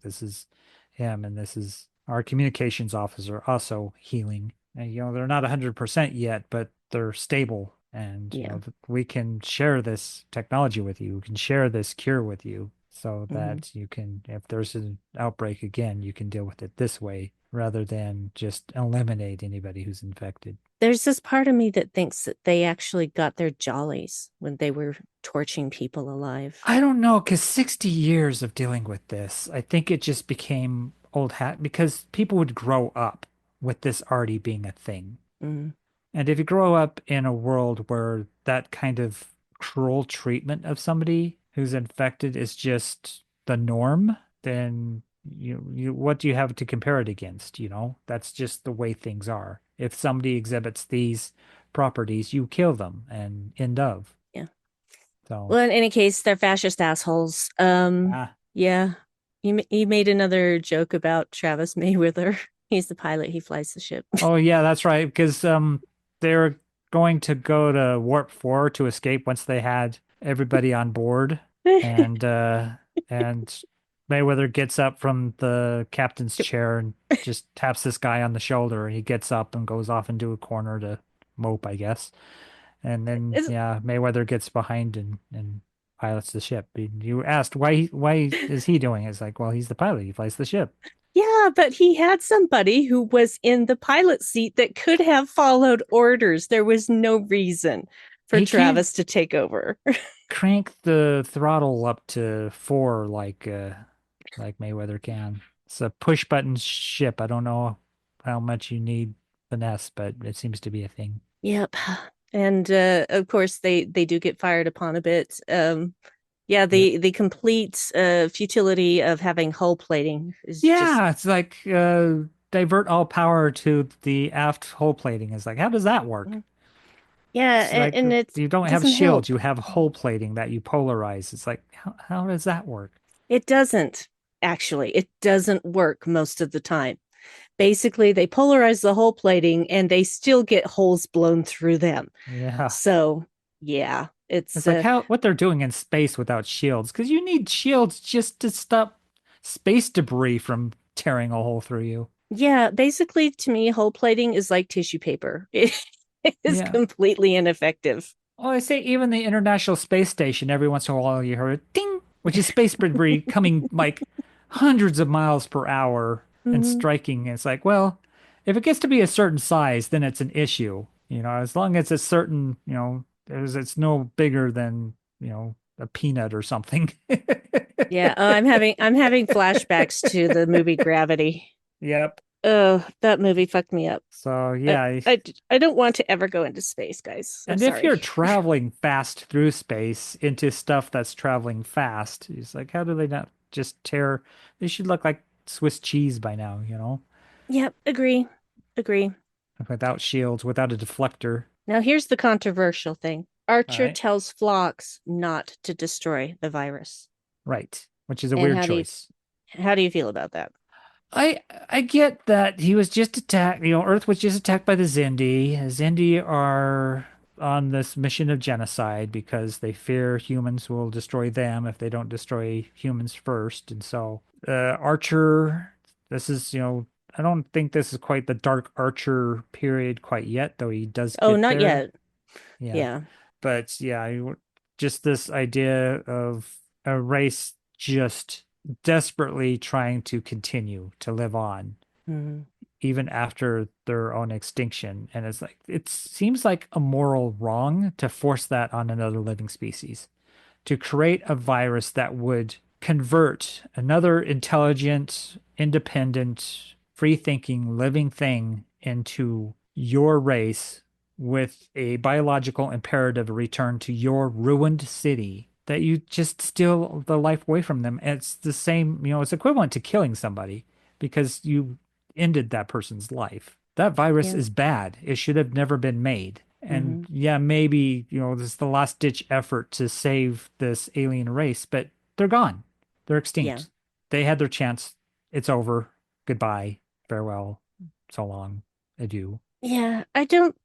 this is him, and this is our communications officer, also healing. And they're not 100% yet, but they're stable, and Yeah. we can share this technology with you. We can share this cure with you, so Mhm. that you can, if there's an outbreak again, you can deal with it this way rather than just eliminate anybody who's infected. There's this part of me that thinks that they actually got their jollies when they were torching people alive. I don't know, because 60 years of dealing with this, I think it just became old hat because people would grow up with this already being a thing. Mm, And if you grow up in a world where that kind of cruel treatment of somebody who's infected is just the norm, then you what do you have to compare it against? That's just the way things are. If somebody exhibits these properties, you kill them and end of. yeah. So, Well, in any case, they're fascist assholes. ah. Yeah. You made another joke about Travis Mayweather. He's the pilot. He flies the ship. Oh yeah, that's right. Because they're going to go to Warp 4 to escape once they had everybody on board, and and Mayweather gets up from the captain's chair and just taps this guy on the shoulder, and he gets up and goes off into a corner to mope, I guess. And then It's- yeah, Mayweather gets behind and pilots the ship. You asked why is he doing it? It's like, well, he's the pilot. He flies the ship. yeah, but he had somebody who was in the pilot seat that could have followed orders. There was no reason for He can't Travis to take over. crank the throttle up to 4 like Mayweather can. It's a push button ship. I don't know how much you need finesse, but it seems to be a thing. Yep. And of course they do get fired upon a bit. Yeah, Yep. the complete futility of having hull plating is just Yeah, it's like divert all power to the aft hull plating. It's like, how does that work? yeah, It's like and it you don't have doesn't shields, help. you have hull plating that you polarize. It's like, how does that work? It doesn't actually. It doesn't work most of the time. Basically, they polarize the hull plating and they still get holes blown through them. Yeah. So, yeah, It's like how what they're doing in space without shields, because you need shields just to stop space debris from tearing a hole through you. yeah, basically to me hull plating is like tissue paper. It is Yeah. completely ineffective. Oh, I say even the International Space Station, every once in a while you hear a ding, which is space debris coming like hundreds of miles per hour and Mhm. striking. It's like, well, if it gets to be a certain size, then it's an issue. As long as it's certain, it's no bigger than, a peanut or something. Yeah, I'm having flashbacks to the movie Gravity. Yep. Oh, that movie fucked me up. So I, yeah, I, I don't want to ever go into space, guys. I'm and if you're sorry. traveling fast through space into stuff that's traveling fast, it's like, how do they not just tear? They should look like Swiss cheese by now, Yep, agree. Agree. without shields, without a deflector. Now here's the controversial thing. All Archer right. tells Phlox not to destroy the virus. Right. Which is a And weird choice. how do you feel about that? I I get that he was just attacked, Earth was just attacked by the Zindi. Zindi are on this mission of genocide because they fear humans will destroy them if they don't destroy humans first. And so, Archer, this is, I don't think this is quite the Dark Archer period quite yet, though he does Oh, get not there. yet. Yeah. Yeah. But yeah, just this idea of a race just desperately trying to continue to live on. Mhm. even after their own extinction. And it's like, it seems like a moral wrong to force that on another living species, to create a virus that would convert another intelligent, independent, free thinking, living thing into your race with a biological imperative return to your ruined city, that you just steal the life away from them. It's the same, it's equivalent to killing somebody because you ended that person's life. That virus Yeah. is bad. It should have never been made. And Hmm. yeah, maybe, this is the last ditch effort to save this alien race, but they're gone. They're Yeah. extinct. They had their chance. It's over. Goodbye. Farewell. So long. Adieu. Yeah. I don't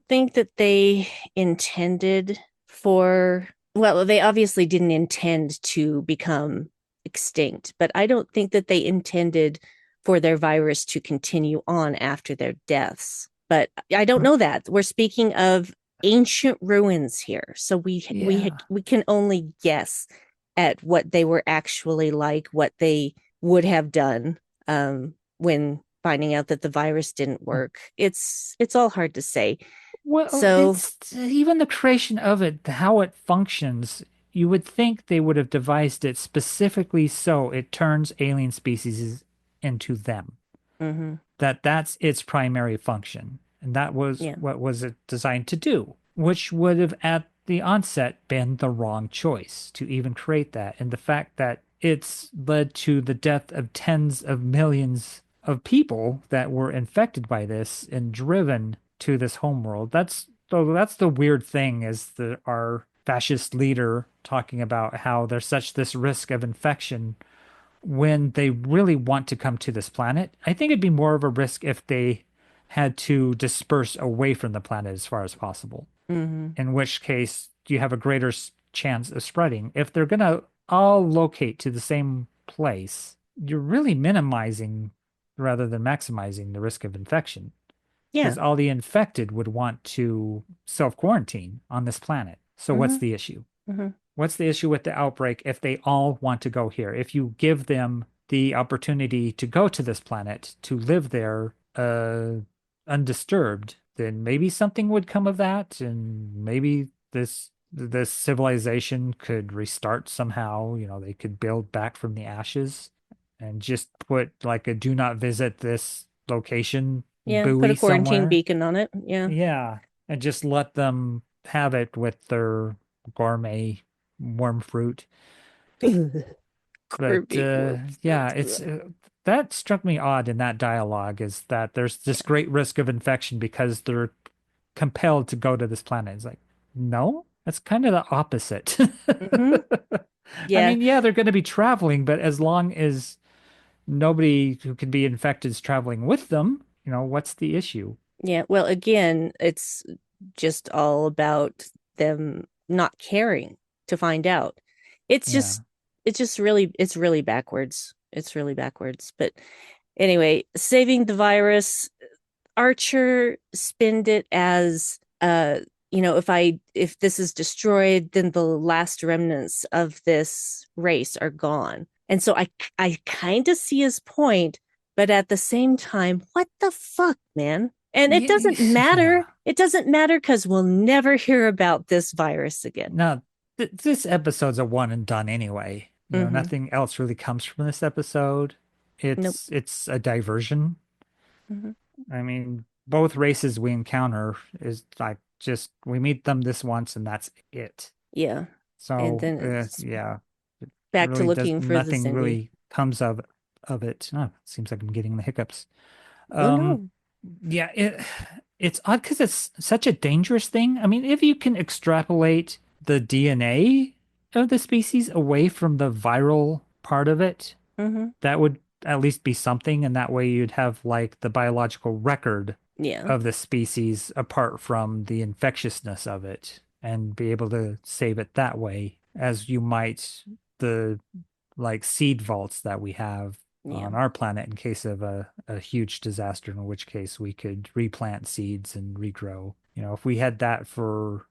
think that they intended for, well, they obviously didn't intend to become extinct, but I don't think that they intended for their virus to continue on after their deaths. But I don't know that. We're speaking of ancient ruins here. So Yeah. we can only guess at what they were actually like, what they would have done when finding out that the virus didn't work. It's all hard to say. Well, So, it's even the creation of it, how it functions. You would think they would have devised it specifically so it turns alien species into them. mhm, That's its primary function. And that was yeah, what was it designed to do, which would have at the onset been the wrong choice to even create that. And the fact that it's led to the death of tens of millions of people that were infected by this and driven to this homeworld. That's the weird thing is our fascist leader talking about how there's such this risk of infection when they really want to come to this planet. I think it'd be more of a risk if they had to disperse away from the planet as far as possible, mhm, in which case you have a greater chance of spreading. If they're going to all locate to the same place, you're really minimizing rather than maximizing the risk of infection yeah, because all the infected would want to self-quarantine on this planet. So what's mhm, the issue? mhm, What's the issue with the outbreak if they all want to go here? If you give them the opportunity to go to this planet, to live there undisturbed, then maybe something would come of that, and maybe this civilization could restart somehow. They could build back from the ashes and just put like a do not visit this location yeah. Put a buoy quarantine somewhere. beacon on it. Yeah. Yeah, and just let them have it with their gourmet worm fruit. But Kirby worm yeah, fruit. it's that struck me odd in that dialogue is that there's this great risk of infection because they're compelled to go to this planet. It's like, no, that's kind of the opposite. Hmm. I Yeah, mean, yeah, they're going to be traveling, but as long as nobody who can be infected is traveling with them, what's the issue? yeah. Well, again, it's just all about them not caring to find out. It's Yeah. just, it's really backwards. It's really backwards. But anyway, saving the virus, Archer spinned it as if this is destroyed, then the last remnants of this race are gone. And so I kind of see his point, but at the same time, what the fuck, man? And it Yeah, doesn't matter. yeah. It doesn't matter because we'll never hear about this virus again. Now, this episode's a one and done anyway. Mm-hmm. Nothing else really comes from this episode. Nope. It's a diversion. Mm-hmm. I mean, both races we encounter is like just we meet them this once and that's it. Yeah. And So, then it's yeah, it back to really does looking for the nothing Cindy. really comes of it. Oh, seems like I'm getting the hiccups. Oh Um, no. yeah, it's odd because it's such a dangerous thing. I mean, if you can extrapolate the DNA of the species away from the viral part of it, Mm-hmm. that would at least be something, and that way you'd have like the biological record Yeah. of the species apart from the infectiousness of it and be able to save it that way, as you might the like seed vaults that we have Yeah. on our planet in case of a huge disaster, in which case we could replant seeds and regrow. If we had that for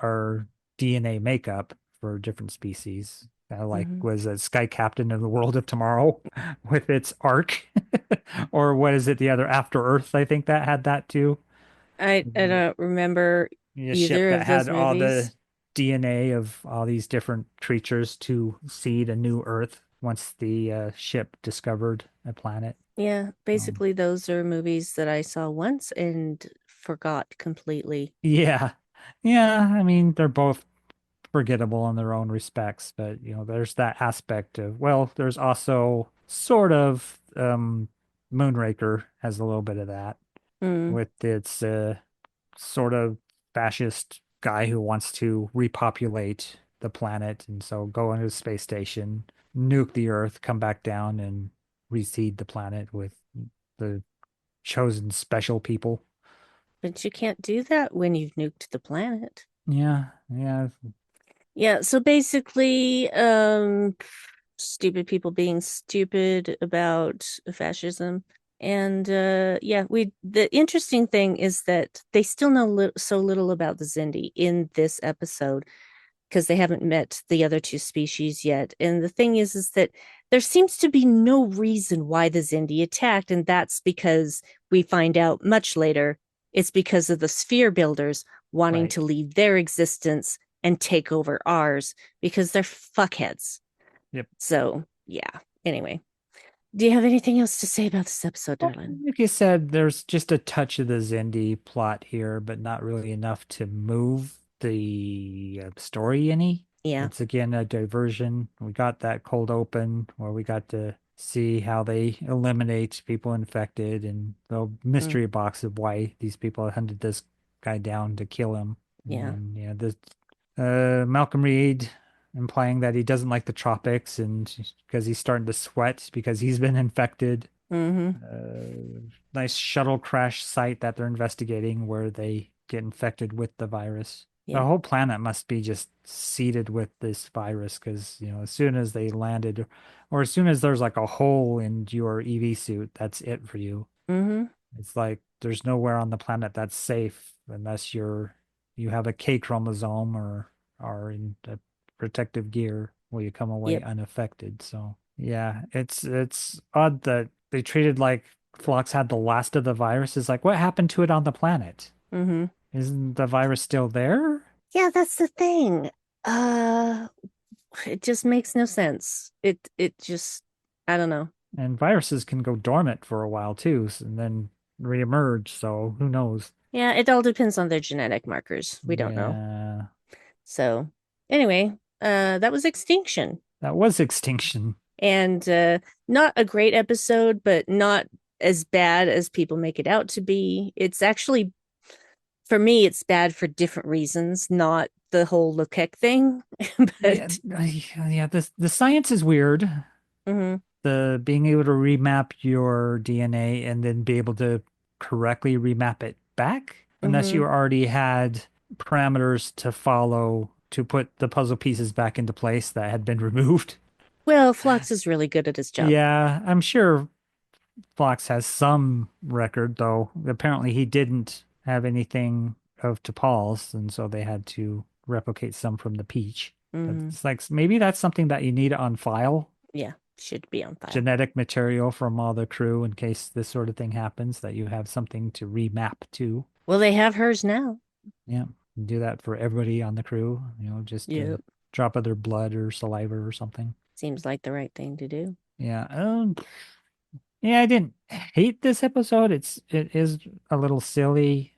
our DNA makeup for different species, Like Hmm. was a Sky Captain of the World of Tomorrow with its arc, or what is it? The other After Earth, I think that had that too. I don't remember A ship either that of those had all the movies. DNA of all these different creatures to seed a new Earth once the ship discovered a planet. Yeah, Um, basically those are movies that I saw once and forgot completely. yeah, yeah. I mean, they're both forgettable in their own respects, but there's that aspect of, well, there's also sort of Moonraker has a little bit of that Mm. with its sort of fascist guy who wants to repopulate the planet and so go into the space station, nuke the Earth, come back down and reseed the planet with the chosen special people. But you can't do that when you've nuked the planet. Yeah, yeah, Yeah, so basically, stupid people being stupid about fascism. And yeah, the interesting thing is that they still know so little about the Zindi in this episode because they haven't met the other two species yet. And the thing is that there seems to be no reason why the Zindi attacked, and that's because we find out much later it's because of the sphere builders wanting right. to leave their existence and take over ours because they're fuckheads. Yep. So, yeah. Anyway, do you have anything else to say about this episode, Well, darling? like you said, there's just a touch of the Zindi plot here, but not really enough to move the story any. Yeah. It's again a diversion. We got that cold open where we got to see how they eliminate people infected and the Mm, mystery box of why these people hunted this guy down to kill him. And yeah. then, the Malcolm Reed implying that he doesn't like the tropics and because he's starting to sweat because he's been infected. Mm-hmm. Nice shuttle crash site that they're investigating where they get infected with the virus. The Yeah. whole planet must be just seeded with this virus because, as soon as they landed, or as soon as there's like a hole in your EV suit, that's it for you. Mm-hmm. It's like there's nowhere on the planet that's safe unless you have a K chromosome or are in a protective gear where you come away Yep. unaffected. So yeah, it's odd that they treated like Phlox had the last of the virus. Is like what happened to it on the planet? Mm-hmm. Isn't the virus still there? Yeah, that's the thing. Uh, it just makes no sense. It just I don't know. And viruses can go dormant for a while too, and then reemerge. So who knows? Yeah, it all depends on their genetic markers. We don't know. Yeah, So anyway, that was Extinction. that was extinction. And not a great episode, but not as bad as people make it out to be. It's actually for me, it's bad for different reasons, not the whole Lekek thing. Yeah, But yeah. The science is weird. mhm, The being able to remap your DNA and then be able to correctly remap it back, unless you mhm. already had parameters to follow to put the puzzle pieces back into place that had been removed. Well, Phlox is really good at his job. Yeah, I'm sure Fox has some record, though apparently he didn't have anything of T'Pol's, and so they had to replicate some from the Peach. But Mhm. it's like maybe that's something that you need on file, Yeah, should be on file. genetic material from all the crew in case this sort of thing happens, that you have something to remap to. Well, they have hers now. Yeah, do that for everybody on the crew, just a Yep. drop of their blood or saliva or something. Seems like the right thing to do. Yeah. Yeah, I didn't hate this episode. It is a little silly.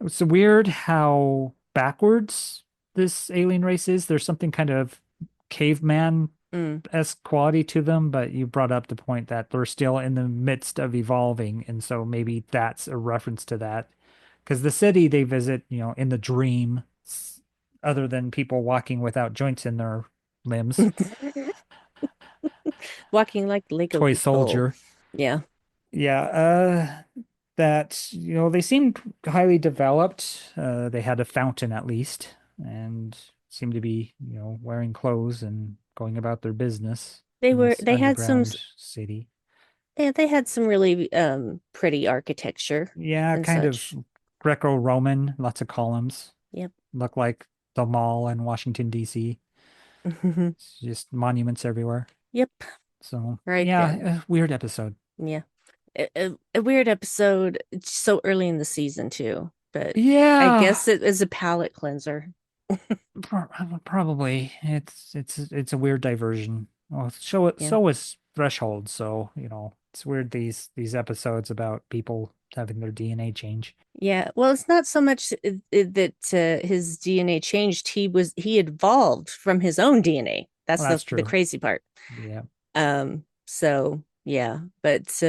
It's weird how backwards this alien race is. There's something kind of Mm. caveman-esque quality to them, but you brought up the point that they're still in the midst of evolving, and so maybe that's a reference to that. Because the city they visit, in the dream, other than people walking without joints in their limbs, Walking like Lego toy people. soldier. Yeah. Yeah, that, they seemed highly developed. They had a fountain at least and seemed to be, wearing clothes and going about their business They in were this they had some underground city. yeah, they had some really pretty architecture Yeah, and kind of such. Greco-Roman, lots of columns. Yep. Look like the mall in Washington, D.C. It's just monuments everywhere. Yep, So right there. yeah, weird episode. Yeah. A weird episode so early in the season too, but I Yeah, guess it is a palate cleanser. probably. It's a weird diversion. Well, Yeah. so is Threshold. So it's weird these episodes about people having their DNA change. Yeah. Well, it's not so much that his DNA changed. He evolved from his own DNA. That's Well, that's the true. crazy part. Yeah, So yeah, but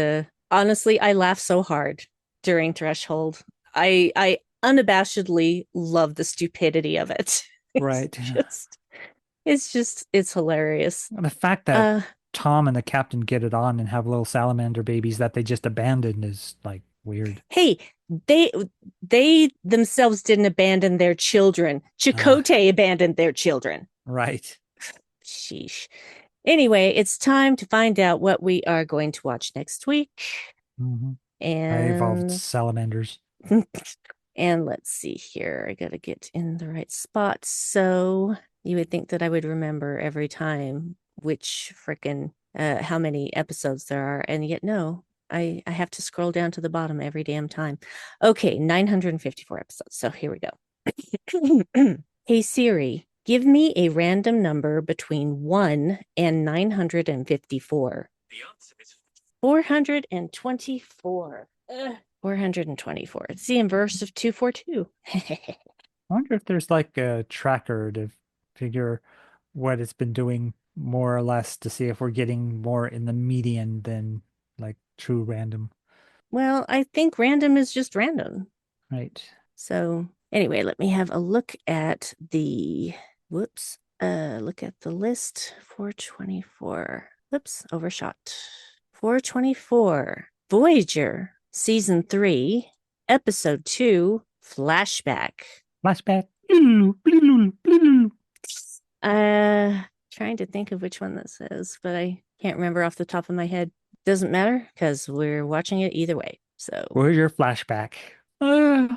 honestly, I laughed so hard during Threshold. I unabashedly love the stupidity of it. It's right. just it's hilarious. The fact that Uh Tom and the captain get it on and have little salamander babies that they just abandoned is like weird. hey, they they themselves didn't abandon their children. Uh, Chakotay abandoned their children. right. Sheesh. Anyway, it's time to find out what we are going to watch next week. hmm I evolved And salamanders. and let's see here. I gotta get in the right spot. So you would think that I would remember every time which frickin' how many episodes there are, and yet no. I have to scroll down to the bottom every damn time. Okay, 954 episodes. So here we go. Hey Siri, give me a random number between 1 and 954. The answer is 424. 424. It's the inverse of 242. I wonder if there's like a tracker to figure what it's been doing more or less to see if we're getting more in the median than like true random. Well, I think random is just random. Right. So, anyway, let me have a look at the look at the list. 424. Whoops, overshot. 424. Voyager, season 3, episode 2, flashback. Flashback. Blue. Trying to think of which one this is, but I can't remember off the top of my head. Doesn't matter because we're watching it either way. So, Where's your flashback? Uh,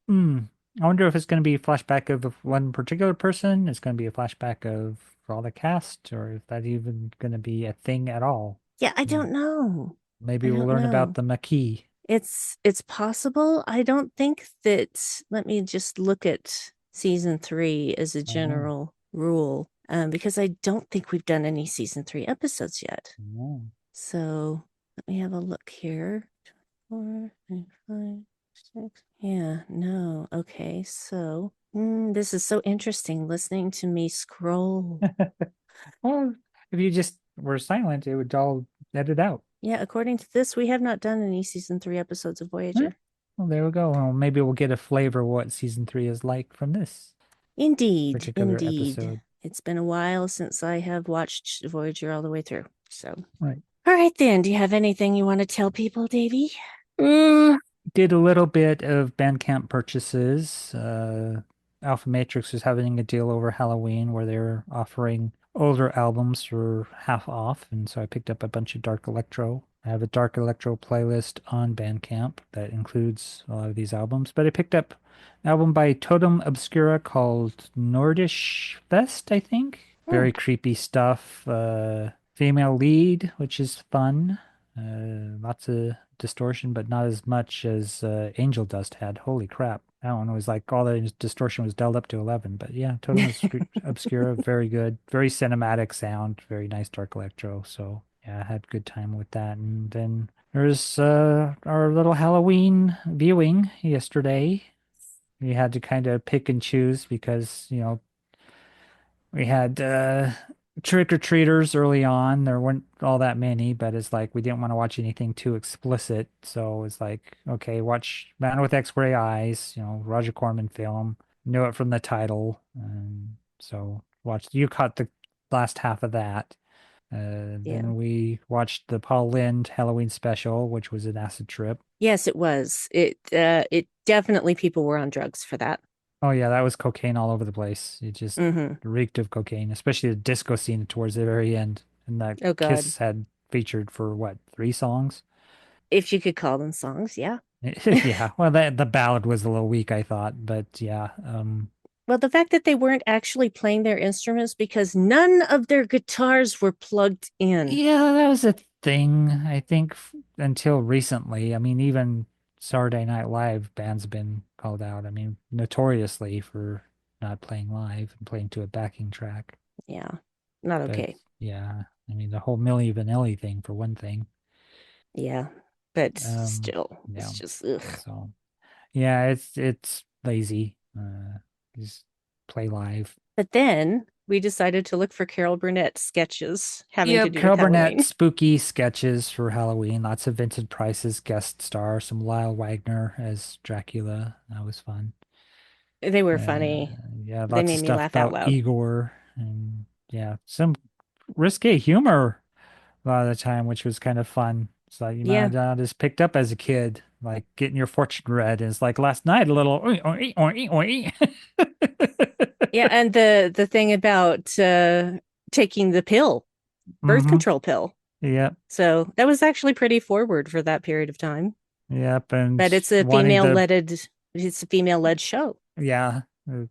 hmm. I wonder if it's going to be a flashback of one particular person. It's going to be a flashback of all the cast, or if that even going to be a thing at all. yeah, I Hmm. don't know. I Maybe we'll don't learn about know. the Maquis. It's possible. I don't think that let me just look at season 3 as a Oh, general rule. Because I don't think we've done any season 3 episodes yet. no. So let me have a look here. 4, 5, 6. Yeah, no. Okay, so this is so interesting listening to me scroll. Well, if you just were silent, it would all edit out. Yeah, according to this, we have not done any season 3 episodes of Eh, Voyager. well, there we go. Well, maybe we'll get a flavor of what season 3 is like from this Indeed, particular indeed. episode. It's been a while since I have watched Voyager all the way through. So, Right. all right then. Do you have anything you want to tell people, Davy? Uh, did a little bit of Bandcamp purchases. Alpha Matrix was having a deal over Halloween where they're offering older albums for half off, and so I picked up a bunch of Dark Electro. I have a Dark Electro playlist on Bandcamp that includes a lot of these albums, but I picked up an album by Totem Obscura called Nordish Fest, I think. Hmm. Very creepy stuff. Female lead, which is fun. Lots of distortion, but not as much as Angel Dust had. Holy crap. That one was like all the distortion was dialed up to 11. But yeah, Obscura, very good. Very cinematic sound. Very nice dark electro. So yeah, I had good time with that. And then there's our little Halloween viewing yesterday. We had to kind of pick and choose because, we had trick-or-treaters early on. There weren't all that many, but it's like we didn't want to watch anything too explicit. So it's like, okay, watch Man with X-Ray Eyes, Roger Corman film. Knew it from the title. So watched, you caught the last half of that. Yeah. Then we watched the Paul Lynde Halloween special, which was an acid trip. Yes, it was. It definitely people were on drugs for that. Oh yeah, that was cocaine all over the place. It just Mm-hmm. reeked of cocaine, especially the disco scene towards the very end. And that Oh God. Kiss had featured for what, 3 songs? If you could call them songs, yeah. Yeah, well, the ballad was a little weak, I thought, but yeah. Well, the fact that they weren't actually playing their instruments because none of their guitars were plugged in. Yeah, that was a thing, I think, until recently. I mean, even Saturday Night Live band's been called out. I mean, notoriously for not playing live and playing to a backing track. Yeah, not But okay. yeah, I mean, the whole Milli Vanilli thing, for one thing. Yeah, but Um, still, yeah. it's just ugh. So yeah, it's lazy. Just play live. But then we decided to look for Carol Burnett sketches having to Yep, do with Carol Burnett Halloween. spooky sketches for Halloween. Lots of Vincent Price's guest star, some Lyle Wagner as Dracula. That was fun. They were Uh, funny. yeah, They lots of made me stuff laugh out about loud. Igor and yeah, some risque humor a lot of the time, which was kind of fun. So you might Yeah. have just picked up as a kid, like getting your fortune read. And it's like last night, a little oi, oi, oi, oi. Yeah, and the thing about taking the pill, birth Mm-hmm. control pill. Yep. So that was actually pretty forward for that period of time. Yep. And But wanting the it's a female led show. yeah,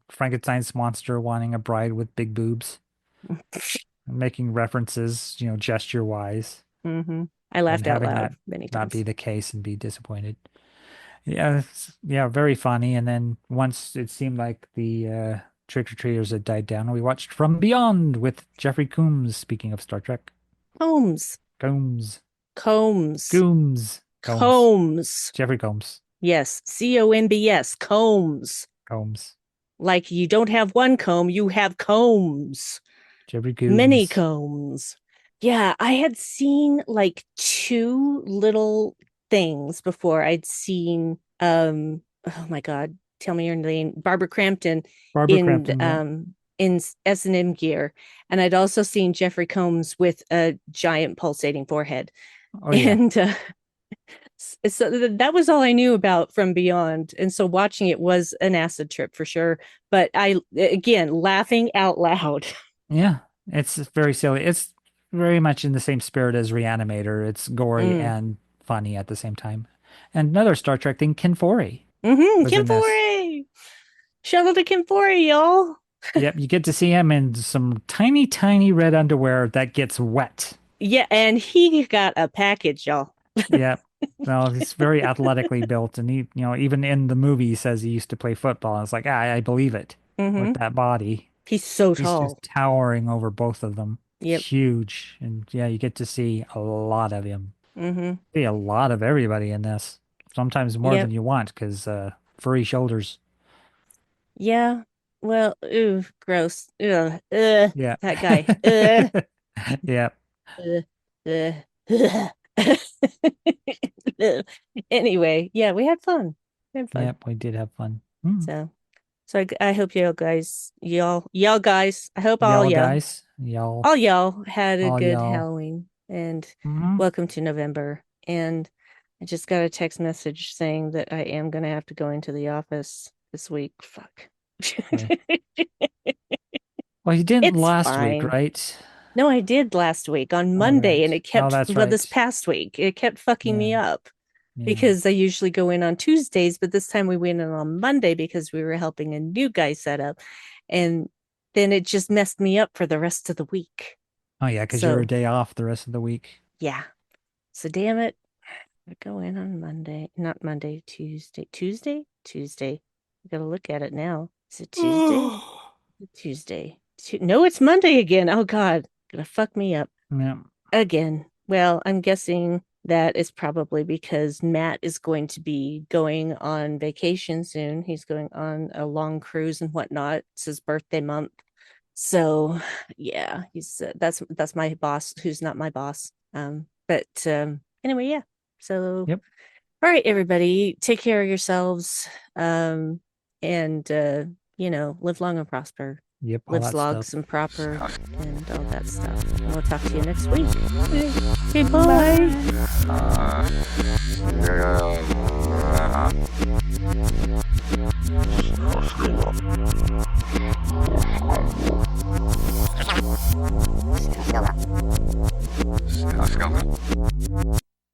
Frankenstein's monster wanting a bride with big boobs, making references, gesture wise, Mm-hmm. I and laughed out having that loud many not be times. the case and be disappointed. Yeah, yeah, very funny. And then once it seemed like the trick-or-treaters had died down, we watched From Beyond with Jeffrey Combs, speaking of Star Trek. Combs, Combs. Combs, Combs. Combs. Combs. Jeffrey Combs. Yes, Combs, Combs. Combs. Like you don't have one comb, you have combs. Jeffrey Many Combs. combs. Yeah, I had seen like two little things before. I'd seen oh my god, tell me your name, Barbara Crampton Barbara Crampton, yeah. in S&M gear, and I'd also seen Jeffrey Combs with a giant pulsating forehead. Oh, yeah. And so that was all I knew about From Beyond. And so watching it was an acid trip for sure. But I, again, laughing out loud. Yeah, it's very silly. It's very much in the same spirit as Reanimator. It's gory Mm. and funny at the same time. And another Star Trek thing, Ken Foree was Kim in this. Foree. Shout out to Kim Foree, y'all. Yep, you get to see him in some tiny, tiny red underwear that gets wet. Yeah, and he got a package, y'all. Yep. No, he's very athletically built, and even in the movie, he says he used to play football. And it's like, I believe it with Mm-hmm. that body. He's so He's tall. just towering over both of them. Yep. Huge. And yeah, you get to see a lot of him. Mm-hmm. See a lot of everybody in this. Sometimes more Yep. than you want, because furry shoulders. Yeah. Well, ooh, gross. Ugh. Yeah. That guy. Ugh. Yep. Ugh. Ugh. Anyway, yeah, we had fun. We had fun. Yep, we did have fun. Mm. So I hope y'all guys, I hope Y'all guys, y'all, all y'all had a all good y'all. Halloween and Mhm. welcome to November. And I just got a text message saying that I am going to have to go into the office this week. Fuck. Yeah. Well, you didn't It's last week, fine. right? No, I did last week on All Monday, and right. it Oh, kept, that's well, this right. past week, it kept fucking me Yeah. up Yeah. because I usually go in on Tuesdays, but this time we went in on Monday because we were helping a new guy set up. And then it just messed me up for the rest of the week. Oh, yeah, because you're a So, day off the rest of the week. yeah. So, damn it. I go in on Monday, not Monday, Tuesday. Tuesday. I gotta look at it now. Is it Tuesday? Tuesday. No, it's Monday again. Oh God, gonna fuck me up Yeah. again. Well, I'm guessing that is probably because Matt is going to be going on vacation soon. He's going on a long cruise and whatnot. It's his birthday month. So yeah, he's that's my boss, who's not my boss. But anyway, yeah. So Yep. all right, everybody, take care of yourselves. And live long and prosper. Yep. All Live that stuff. slogs and proper and all that stuff. And we'll talk to you next week. Okay, bye. Still up. Still up.